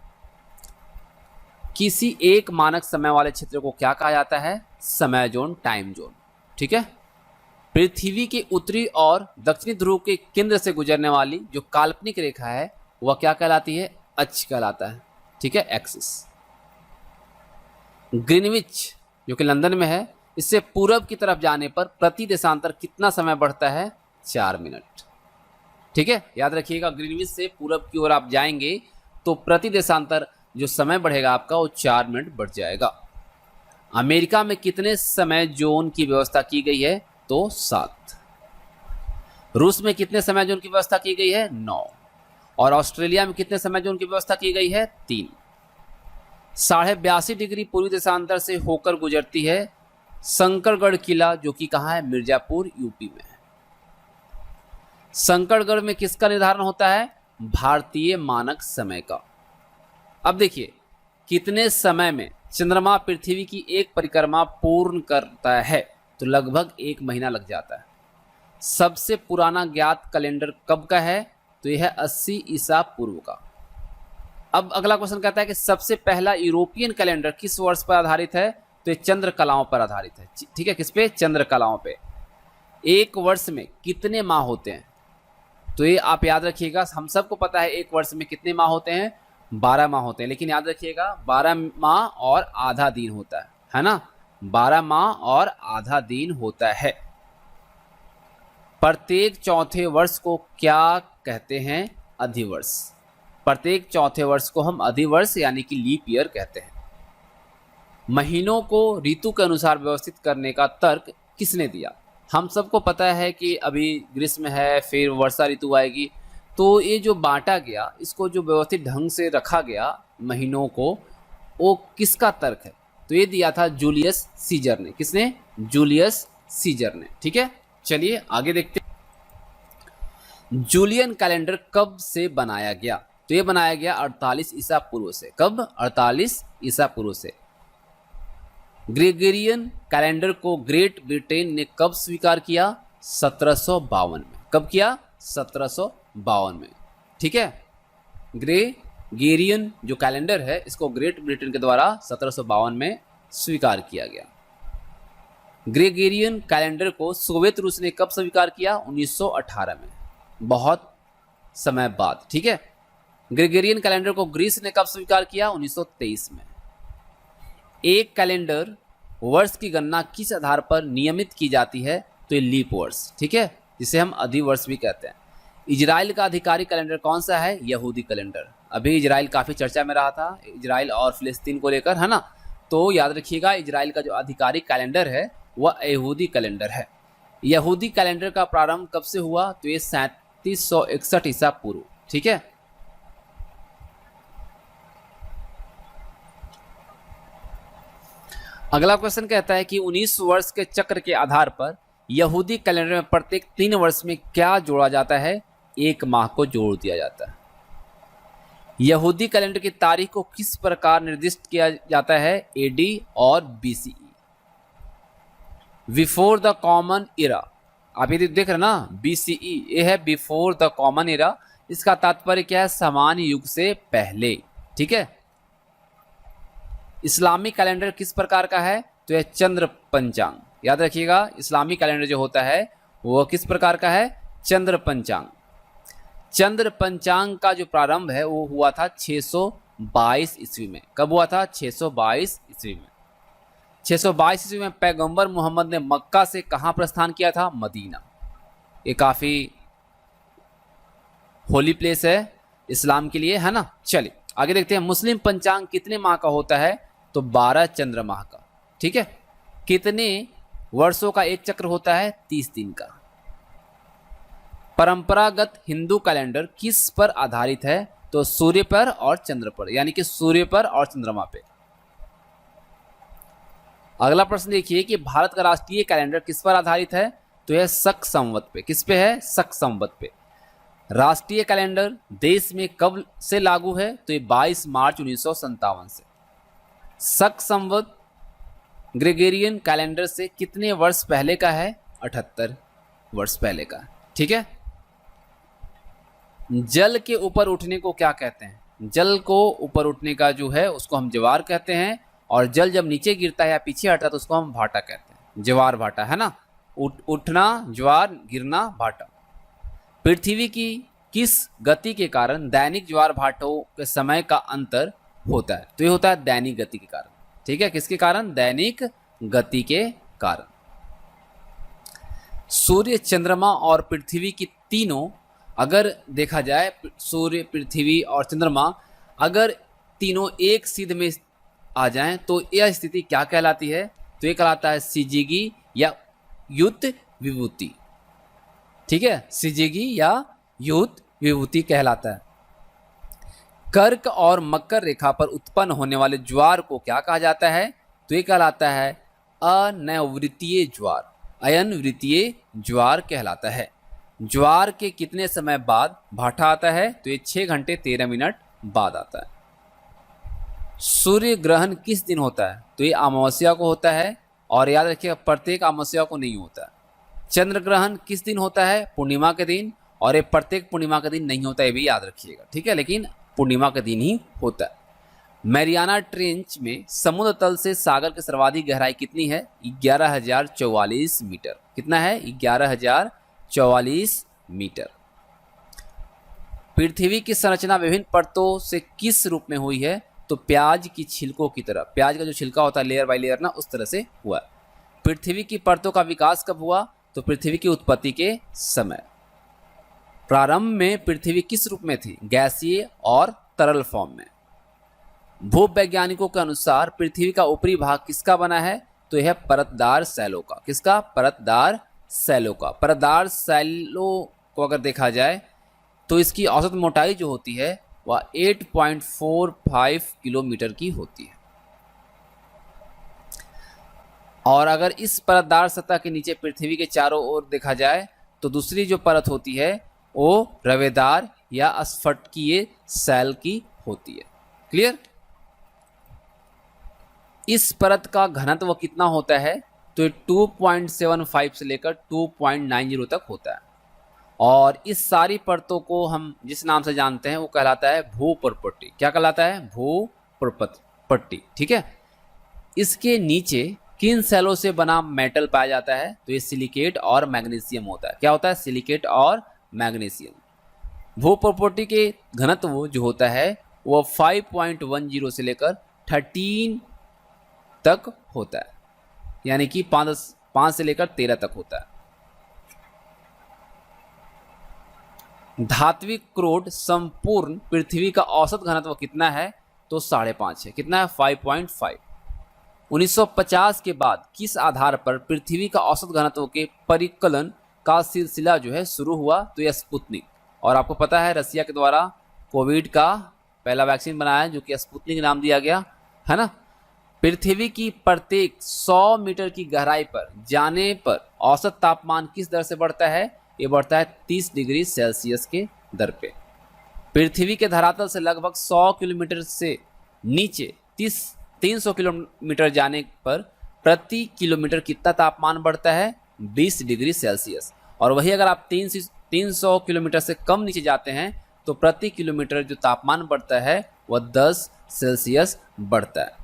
किसी एक मानक समय वाले क्षेत्र को क्या कहा जाता है? समय जोन, टाइम जोन। ठीक है, पृथ्वी के उत्तरी और दक्षिणी ध्रुव के केंद्र से गुजरने वाली जो काल्पनिक रेखा है वह क्या कहलाती है? अक्ष कहलाता है। ठीक है, एक्सिस। ग्रीनविच जो कि लंदन में है, इससे पूरब की तरफ जाने पर प्रति देशांतर कितना समय बढ़ता है? 4 मिनट। ठीक है, याद रखिएगा, ग्रीनविच से पूरब की ओर आप जाएंगे तो प्रति देशांतर जो समय बढ़ेगा आपका वो 4 मिनट बढ़ जाएगा। अमेरिका में कितने समय जोन की व्यवस्था की गई है? तो 7। रूस में कितने समय जोन की व्यवस्था की गई है? 9। और ऑस्ट्रेलिया में कितने समय जोन की व्यवस्था की गई है? 3। 82.5 डिग्री पूर्वी देशांतर से होकर गुजरती है शंकरगढ़ किला, जो कि कहाँ है? मिर्जापुर, यूपी में। शंकरगढ़ में किसका निर्धारण होता है? भारतीय मानक समय का। अब देखिए, कितने समय में चंद्रमा पृथ्वी की एक परिक्रमा पूर्ण करता है? तो लगभग 1 महीना लग जाता है। सबसे पुराना ज्ञात कैलेंडर कब का है? तो यह है 80 ईसा पूर्व का। अब अगला क्वेश्चन कहता है कि सबसे पहला यूरोपियन कैलेंडर किस वर्ष पर आधारित है? तो ये चंद्र कलाओं पर आधारित है। ठीक है, किस पे? चंद्र कलाओं पे। एक वर्ष में कितने माह होते हैं? तो ये आप याद रखिएगा, हम सबको पता है एक वर्ष में कितने माह होते हैं? 12 माह होते हैं। लेकिन याद रखिएगा 12 माह और आधा दिन होता है ना? 12 माह और आधा दिन होता है। प्रत्येक चौथे वर्ष को क्या कहते हैं? अधिवर्ष। प्रत्येक चौथे वर्ष को हम अधिवर्ष यानी कि लीप ईयर कहते हैं। महीनों को ऋतु के अनुसार व्यवस्थित करने का तर्क किसने दिया? हम सबको पता है कि अभी ग्रीष्म है, फिर वर्षा ऋतु आएगी, तो ये जो बांटा गया, इसको जो व्यवस्थित ढंग से रखा गया महीनों को, वो किसका तर्क है? तो ये दिया था जूलियस सीजर ने। किसने? जूलियस सीजर ने। ठीक है, चलिए आगे देखते हैं। जूलियन कैलेंडर कब से बनाया गया? तो ये बनाया गया 48 ईसा पूर्व से। कब? 48 ईसा पूर्व से। ग्रेगोरियन कैलेंडर को ग्रेट ब्रिटेन ने कब स्वीकार किया? 1752 में। कब किया? 1752 में। ठीक है, ग्रेगोरियन जो कैलेंडर है इसको ग्रेट ब्रिटेन के द्वारा 1752 में स्वीकार किया गया। ग्रेगोरियन कैलेंडर को सोवियत रूस ने कब स्वीकार किया? 1918 में, बहुत समय बाद। ठीक है, ग्रेगोरियन कैलेंडर को ग्रीस ने कब स्वीकार किया? 1923 में। एक कैलेंडर वर्ष की गणना किस आधार पर नियमित की जाती है? तो ये लीप वर्ष। ठीक है, जिसे हम अधिवर्ष भी कहते हैं। इजराइल का आधिकारिक कैलेंडर कौन सा है? यहूदी कैलेंडर। अभी इजराइल काफी चर्चा में रहा था, इजराइल और फिलिस्तीन को लेकर, है ना? तो याद रखिएगा, इजराइल का जो आधिकारिक कैलेंडर है वह यहूदी कैलेंडर है। यहूदी कैलेंडर का प्रारंभ कब से हुआ? तो ये 3761 ईसा पूर्व। ठीक है, अगला क्वेश्चन कहता है कि 19 वर्ष के चक्र के आधार पर यहूदी कैलेंडर में प्रत्येक 3 वर्ष में क्या जोड़ा जाता है? 1 माह को जोड़ दिया जाता है। यहूदी कैलेंडर की तारीख को किस प्रकार निर्दिष्ट किया जाता है? एडी और बीसीई, बिफोर द कॉमन इरा। आप ये देख रहे ना, बीसीई ये है बिफोर द कॉमन इरा। इसका तात्पर्य क्या है? सामान्य युग से पहले। ठीक है, इस्लामिक कैलेंडर किस प्रकार का है? तो यह चंद्र पंचांग। याद रखिएगा, इस्लामिक कैलेंडर जो होता है वो किस प्रकार का है? चंद्र पंचांग। चंद्र पंचांग का जो प्रारंभ है वो हुआ था 622 ईस्वी में। कब हुआ था? 622 ईस्वी में। 622 ईस्वी में पैगंबर मोहम्मद ने मक्का से कहां प्रस्थान किया था? मदीना। ये काफी होली प्लेस है इस्लाम के लिए, है ना? चलिए आगे देखते हैं। मुस्लिम पंचांग कितने माह का होता है? तो 12 चंद्र माह का। ठीक है, कितने वर्षों का एक चक्र होता है? 30 दिन का। परंपरागत हिंदू कैलेंडर किस पर आधारित है? तो सूर्य पर और चंद्र पर, यानी कि सूर्य पर और चंद्रमा पे। अगला प्रश्न देखिए कि भारत का राष्ट्रीय कैलेंडर किस पर आधारित है? तो यह शक संवत पे। किस पे है? शक संवत पे। राष्ट्रीय कैलेंडर देश में कब से लागू है? तो ये 22 मार्च 1957 से। शक संवत ग्रेगोरियन कैलेंडर से कितने वर्ष पहले का है? 78 वर्ष पहले का। ठीक है, जल के ऊपर उठने को क्या कहते हैं? जल को ऊपर उठने का जो है उसको हम ज्वार कहते हैं, और जल जब नीचे गिरता है या पीछे हटता है तो उसको हम भाटा कहते हैं। ज्वार भाटा, है ना? उठना ज्वार, गिरना भाटा। पृथ्वी की किस गति के कारण दैनिक ज्वार भाटों के समय का अंतर होता है? तो ये होता है दैनिक गति के कारण। ठीक है, किसके कारण? दैनिक गति के कारण। सूर्य, चंद्रमा और पृथ्वी की तीनों, अगर देखा जाए सूर्य, पृथ्वी और चंद्रमा अगर तीनों एक सिध में आ जाएं तो यह स्थिति क्या कहलाती है? तो ये कहलाता है सिजीगी या युत विभूति। ठीक है, सिजीगी या युत विभूति कहलाता है। कर्क और मकर रेखा पर उत्पन्न होने वाले ज्वार को क्या कहा जाता है? तो ये कहलाता है अनवृत्तीय ज्वार, अयनवृत्तीय ज्वार कहलाता है। ज्वार के कितने समय बाद भाटा आता है? तो ये 6 घंटे 13 मिनट बाद आता है। सूर्य ग्रहण किस दिन होता है? तो ये अमावस्या को होता है, और याद रखिए प्रत्येक अमावस्या को नहीं होता है। चंद्र ग्रहण किस दिन होता है? पूर्णिमा के दिन, और ये प्रत्येक पूर्णिमा के दिन नहीं होता, ये भी याद रखिएगा। ठीक है, लेकिन पूर्णिमा के दिन ही होता है। मैरियाना ट्रेंच में समुद्र तल से सागर की सर्वाधिक गहराई कितनी है? 11,044 मीटर। कितना है? 11,044 मीटर। पृथ्वी की संरचना विभिन्न परतों से किस रूप में हुई है? तो प्याज की छिलकों की तरह, प्याज का जो छिलका होता है लेयर बाय लेयर ना, उस तरह से हुआ। पृथ्वी की परतों का विकास कब हुआ? तो पृथ्वी की उत्पत्ति के समय। प्रारंभ में पृथ्वी किस रूप में थी? गैसीय और तरल फॉर्म में। भूवैज्ञानिकों के अनुसार पृथ्वी का ऊपरी भाग किसका बना है? तो यह परतदार सैलों का। किसका? परतदार सैलों का। परतदार सैलों को अगर देखा जाए तो इसकी औसत मोटाई जो होती है वह 8.45 किलोमीटर की होती है। और अगर इस परतदार सतह के नीचे पृथ्वी के चारों ओर देखा जाए तो दूसरी जो परत होती है वो रवेदार या स्फटिकीय सैल की होती है। क्लियर? इस परत का घनत्व कितना होता है? तो 2.75 से लेकर 2.90 तक होता है। और इस सारी परतों को हम जिस नाम से जानते हैं वो कहलाता है भूपर्पट्टी। क्या कहलाता है? भूपर्पट्टी। ठीक है, इसके नीचे किन सेलों से बना मेटल पाया जाता है? तो ये सिलिकेट और मैग्नीशियम होता है। क्या होता है? सिलिकेट और मैग्नीशियम। भूपर्पट्टी के घनत्व जो होता है वो 5.10 से लेकर 13 तक होता है, यानी कि 5 से लेकर 13 तक होता है। धात्विक क्रोड संपूर्ण पृथ्वी का औसत घनत्व कितना है? तो 5.5 है। कितना है? 5.5। 1950 के बाद किस आधार पर पृथ्वी का औसत घनत्व के परिकलन का सिलसिला जो है शुरू हुआ? तो यह स्पुतनिक। और आपको पता है रसिया के द्वारा कोविड का पहला वैक्सीन बनाया जो कि स्पुतनिक नाम दिया गया है ना। पृथ्वी की प्रत्येक 100 मीटर की गहराई पर जाने पर औसत तापमान किस दर से बढ़ता है? ये बढ़ता है 30 डिग्री सेल्सियस के दर पे। पृथ्वी के धरातल से लगभग 100 किलोमीटर से नीचे 300 किलोमीटर जाने पर प्रति किलोमीटर कितना तापमान बढ़ता है? 20 डिग्री सेल्सियस। और वही अगर आप 300 किलोमीटर से कम नीचे जाते हैं तो प्रति किलोमीटर जो तापमान बढ़ता है वह 10 सेल्सियस बढ़ता है।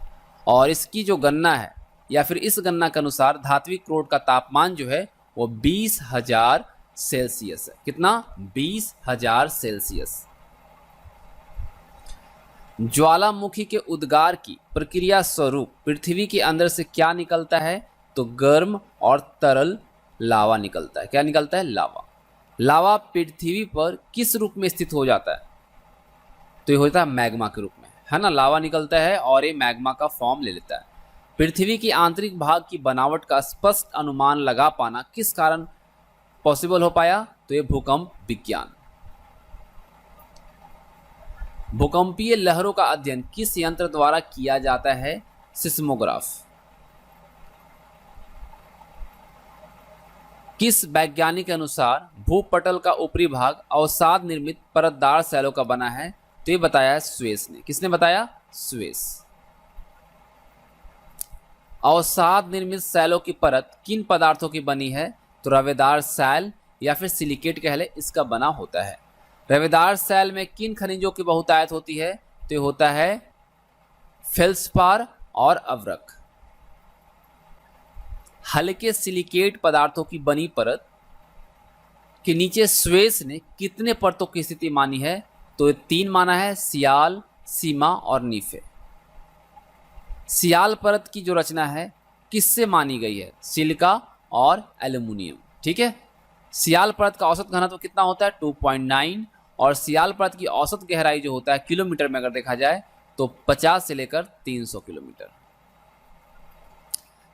और इसकी जो गणना है या फिर इस गणना के अनुसार धात्विक क्रोड का तापमान जो है वो 20,000 सेल्सियस है। कितना? 20,000 सेल्सियस। ज्वालामुखी के उद्गार की प्रक्रिया स्वरूप पृथ्वी के अंदर से क्या निकलता है? तो गर्म और तरल लावा निकलता है। क्या निकलता है? लावा। लावा पृथ्वी पर किस रूप में स्थित हो जाता है? तो ये होता है मैग्मा के रूप में, है ना। लावा निकलता है और ये मैग्मा का फॉर्म ले लेता है। पृथ्वी की आंतरिक भाग की बनावट का स्पष्ट अनुमान लगा पाना किस कारण पॉसिबल हो पाया? तो ये भूकंप विज्ञान। भूकंपीय लहरों का अध्ययन किस यंत्र द्वारा किया जाता है? सिस्मोग्राफ। किस वैज्ञानिक के अनुसार भूपटल का ऊपरी भाग अवसाद निर्मित परतदार सैलों का बना है? तो ये बताया है स्वेस ने। किसने बताया? स्वेस। अवसाद निर्मित सैलों की परत किन पदार्थों की बनी है? तो रवेदार सैल या फिर सिलिकेट कह ले, इसका बना होता है। रवेदार सैल में किन खनिजों की बहुतायत होती है? तो ये होता है फेल्सपार और अवरक। हल्के सिलिकेट पदार्थों की बनी परत के नीचे स्वेस ने कितने परतों की स्थिति मानी है? तो 3 माना है, सियाल, सीमा और नीफे। सियाल परत की जो रचना है किससे मानी गई है? सिलिका और एल्यूमिनियम। ठीक है, सियाल परत का औसत घनत्व कितना होता है? 2.9। और सियाल परत की औसत गहराई जो होता है किलोमीटर में अगर देखा जाए तो 50 से लेकर 300 किलोमीटर।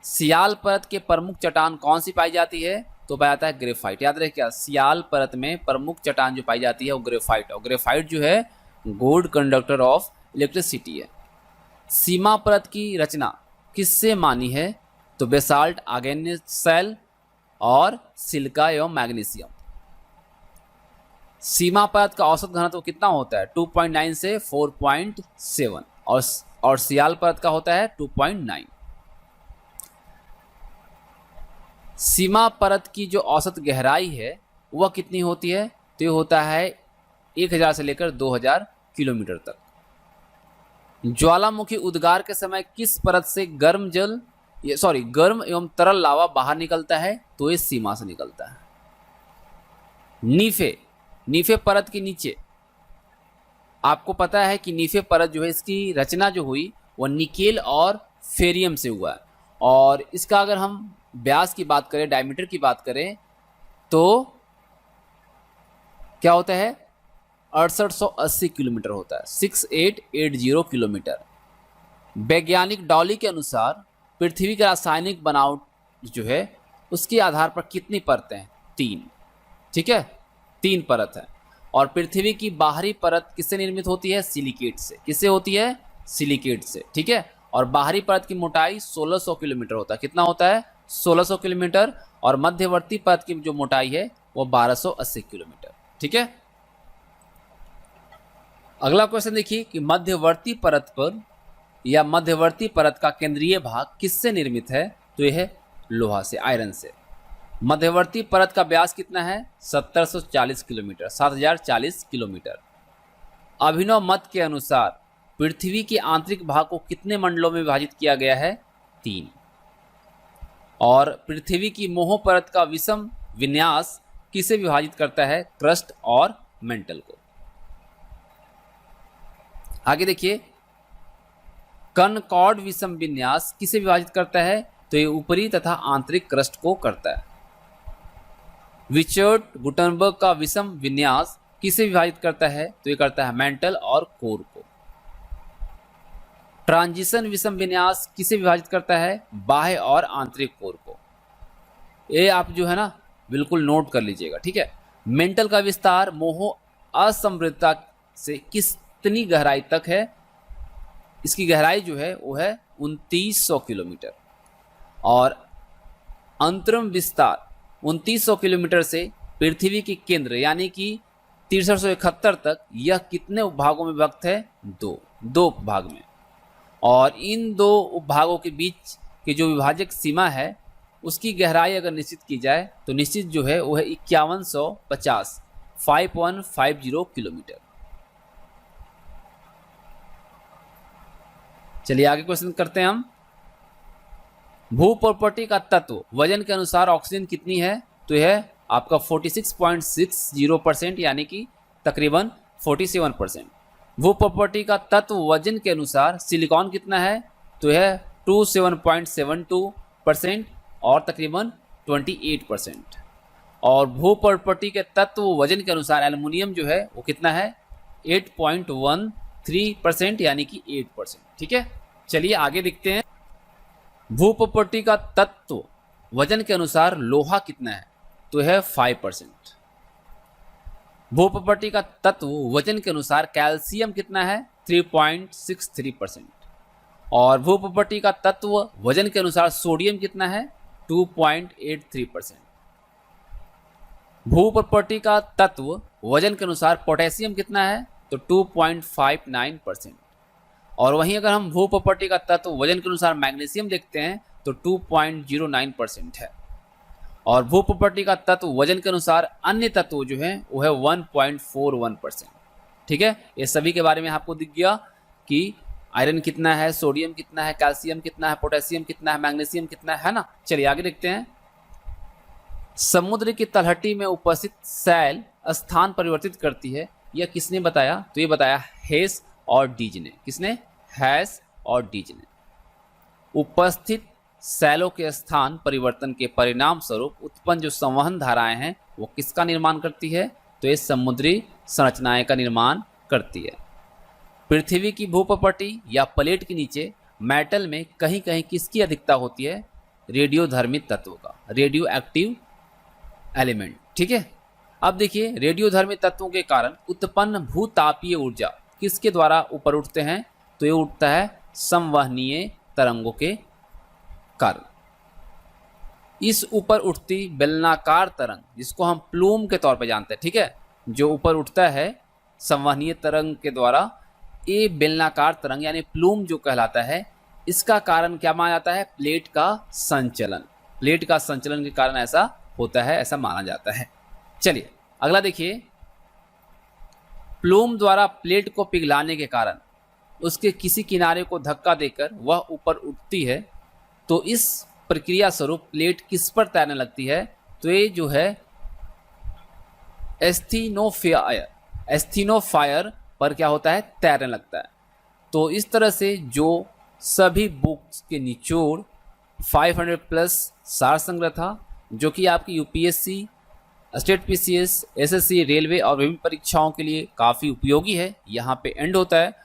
सियाल परत के प्रमुख चट्टान कौन सी पाई जाती है? तो पाया जाता है ग्रेफाइट। याद रहे क्या, सियाल परत में प्रमुख चट्टान जो पाई जाती है वो ग्रेफाइट, और ग्रेफाइट जो है गुड कंडक्टर ऑफ इलेक्ट्रिसिटी है। सीमा परत की रचना किससे मानी है? तो बेसाल्ट, आर्गेनिक सेल और सिलिका एवं मैग्नीशियम। सीमा परत का औसत घनत्व कितना होता है? 2.9 से 4.7, और सियाल परत का होता है 2.9। सीमा परत की जो औसत गहराई है वह कितनी होती है? तो ये होता है 1000 से लेकर 2000 किलोमीटर तक। ज्वालामुखी उद्गार के समय किस परत से गर्म एवं तरल लावा बाहर निकलता है? तो ये सीमा से निकलता है। नीफे परत के नीचे आपको पता है कि नीफे परत जो है इसकी रचना जो हुई वो निकेल और फेरियम से हुआ है, और इसका अगर हम व्यास की बात करें, डायमीटर की बात करें, तो क्या होता है? 6880 किलोमीटर होता है, 6880 किलोमीटर। वैज्ञानिक डॉली के अनुसार पृथ्वी का रासायनिक बनावट जो है उसके आधार पर कितनी परतें हैं? 3। ठीक है, 3 परत है। और पृथ्वी की बाहरी परत किससे निर्मित होती है? सिलिकेट से। किससे होती है? सिलिकेट से। ठीक है, और बाहरी परत की मोटाई 1600 किलोमीटर होता है। कितना होता है? 1600 किलोमीटर। और मध्यवर्ती परत की जो मोटाई है वो 1280 किलोमीटर। ठीक है, अगला क्वेश्चन देखिए कि मध्यवर्ती परत पर या मध्यवर्ती परत का केंद्रीय भाग किससे निर्मित है? तो यह है लोहा से, आयरन से। मध्यवर्ती परत का व्यास कितना है? 1740 किलोमीटर, 7040 किलोमीटर। अभिनव मत के अनुसार पृथ्वी के आंतरिक भाग को कितने मंडलों में विभाजित किया गया है? 3। और पृथ्वी की मोह परत का विषम विन्यास किसे विभाजित करता है? क्रस्ट और मेंटल को। आगे देखिए, कनकॉर्ड विषम विन्यास किसे विभाजित करता है? तो ये ऊपरी तथा आंतरिक क्रस्ट को करता है। रिचर्ड गुटनबर्ग का विषम विन्यास किसे विभाजित करता है? तो ये करता है मेंटल और कोर को। ट्रांजिशन विषम विन्यास किसे विभाजित करता है? बाह्य और आंतरिक कोर को। ये आप जो है ना बिल्कुल नोट कर लीजिएगा। ठीक है, मेंटल का विस्तार मोह असमृद्धता से कितनी गहराई तक है? इसकी गहराई जो है वो है 2900 किलोमीटर। और अंतरम विस्तार 2900 किलोमीटर से पृथ्वी के केंद्र यानी कि 6371 तक यह कितने उपभागों में विभक्त है? 2 भाग में। और इन 2 उपभागों के बीच की जो विभाजक सीमा है उसकी गहराई अगर निश्चित की जाए तो निश्चित जो है वो है 5150 5150 किलोमीटर। चलिए आगे क्वेश्चन करते हैं हम। भू प्रॉपर्टी का तत्व वजन के अनुसार ऑक्सीजन कितनी है? तो यह आपका 46.60% यानी कि तकरीबन 47%। भू प्रॉपर्टी का तत्व वजन के अनुसार सिलिकॉन कितना है? तो यह 27.72% और तकरीबन 28%। और भू प्रॉपर्टी के तत्व वजन के अनुसार एल्युमिनियम जो है वो कितना है? 8.13% यानी कि 8%। ठीक है, चलिए आगे देखते हैं। भू प्रॉपर्टी का तत्व वजन के अनुसार लोहा कितना है? तो है 5%। भू प्रॉपर्टी का तत्व वजन के अनुसार कैल्शियम कितना है? 3.63%। और भू प्रॉपर्टी का तत्व वजन के अनुसार सोडियम कितना है? 2.83%। भू प्रॉपर्टी का तत्व वजन के अनुसार पोटेशियम कितना है? तो 2.59%। और वहीं अगर हम भू प्रॉपर्टी का तत्व वजन के अनुसार मैग्नीशियम देखते हैं तो 2.09% है। और भू प्रॉपर्टी का तत्व वजन के अनुसार अन्य तत्व जो है वो है 1.41%। ठीक है, ये सभी के बारे में आपको दिख गया कि आयरन कितना है, सोडियम कितना है, कैल्शियम कितना है, पोटेशियम कितना है, मैग्नीशियम कितना है ना। चलिए आगे देखते हैं। समुद्र की तलहटी में उपस्थित सैल स्थान परिवर्तित करती है, यह किसने बताया? तो ये बताया हेस और डीज ने। किसने? हैस और डीज ने। उपस्थित सैलों के स्थान परिवर्तन के परिणाम स्वरूप उत्पन्न जो संवहन धाराएं हैं वो किसका निर्माण करती है? तो ये समुद्री संरचनाएं का निर्माण करती है। पृथ्वी की भूप्रपटी या प्लेट के नीचे मेटल में कहीं कहीं किसकी अधिकता होती है? रेडियोधर्मी तत्व का, रेडियो एक्टिव एलिमेंट। ठीक है, अब देखिए रेडियोधर्मी तत्वों के कारण उत्पन्न भूतापीय ऊर्जा किसके द्वारा ऊपर उठते हैं? तो ये उठता है संवहनीय तरंगों के कारण। इस ऊपर उठती बेलनाकार तरंग जिसको हम प्लूम के तौर पे जानते हैं, ठीक है, जो ऊपर उठता है संवहनीय तरंग के द्वारा, ये बेलनाकार तरंग यानी प्लूम जो कहलाता है, इसका कारण क्या माना जाता है? प्लेट का संचलन। प्लेट का संचलन के कारण ऐसा होता है, ऐसा माना जाता है। चलिए अगला देखिए, प्लूम द्वारा प्लेट को पिघलाने के कारण उसके किसी किनारे को धक्का देकर वह ऊपर उठती है, तो इस प्रक्रिया स्वरूप प्लेट किस पर तैरने लगती है? तो ये जो है एस्थीनोफायर पर क्या होता है? तैरने लगता है। तो इस तरह से जो सभी बुक्स के निचोड़ 500 प्लस सार संग्रह था, जो कि आपकी UPSC, state PCS, SSC, railway और विभिन्न परीक्षाओं के लिए काफ़ी उपयोगी है, यहाँ पे एंड होता है।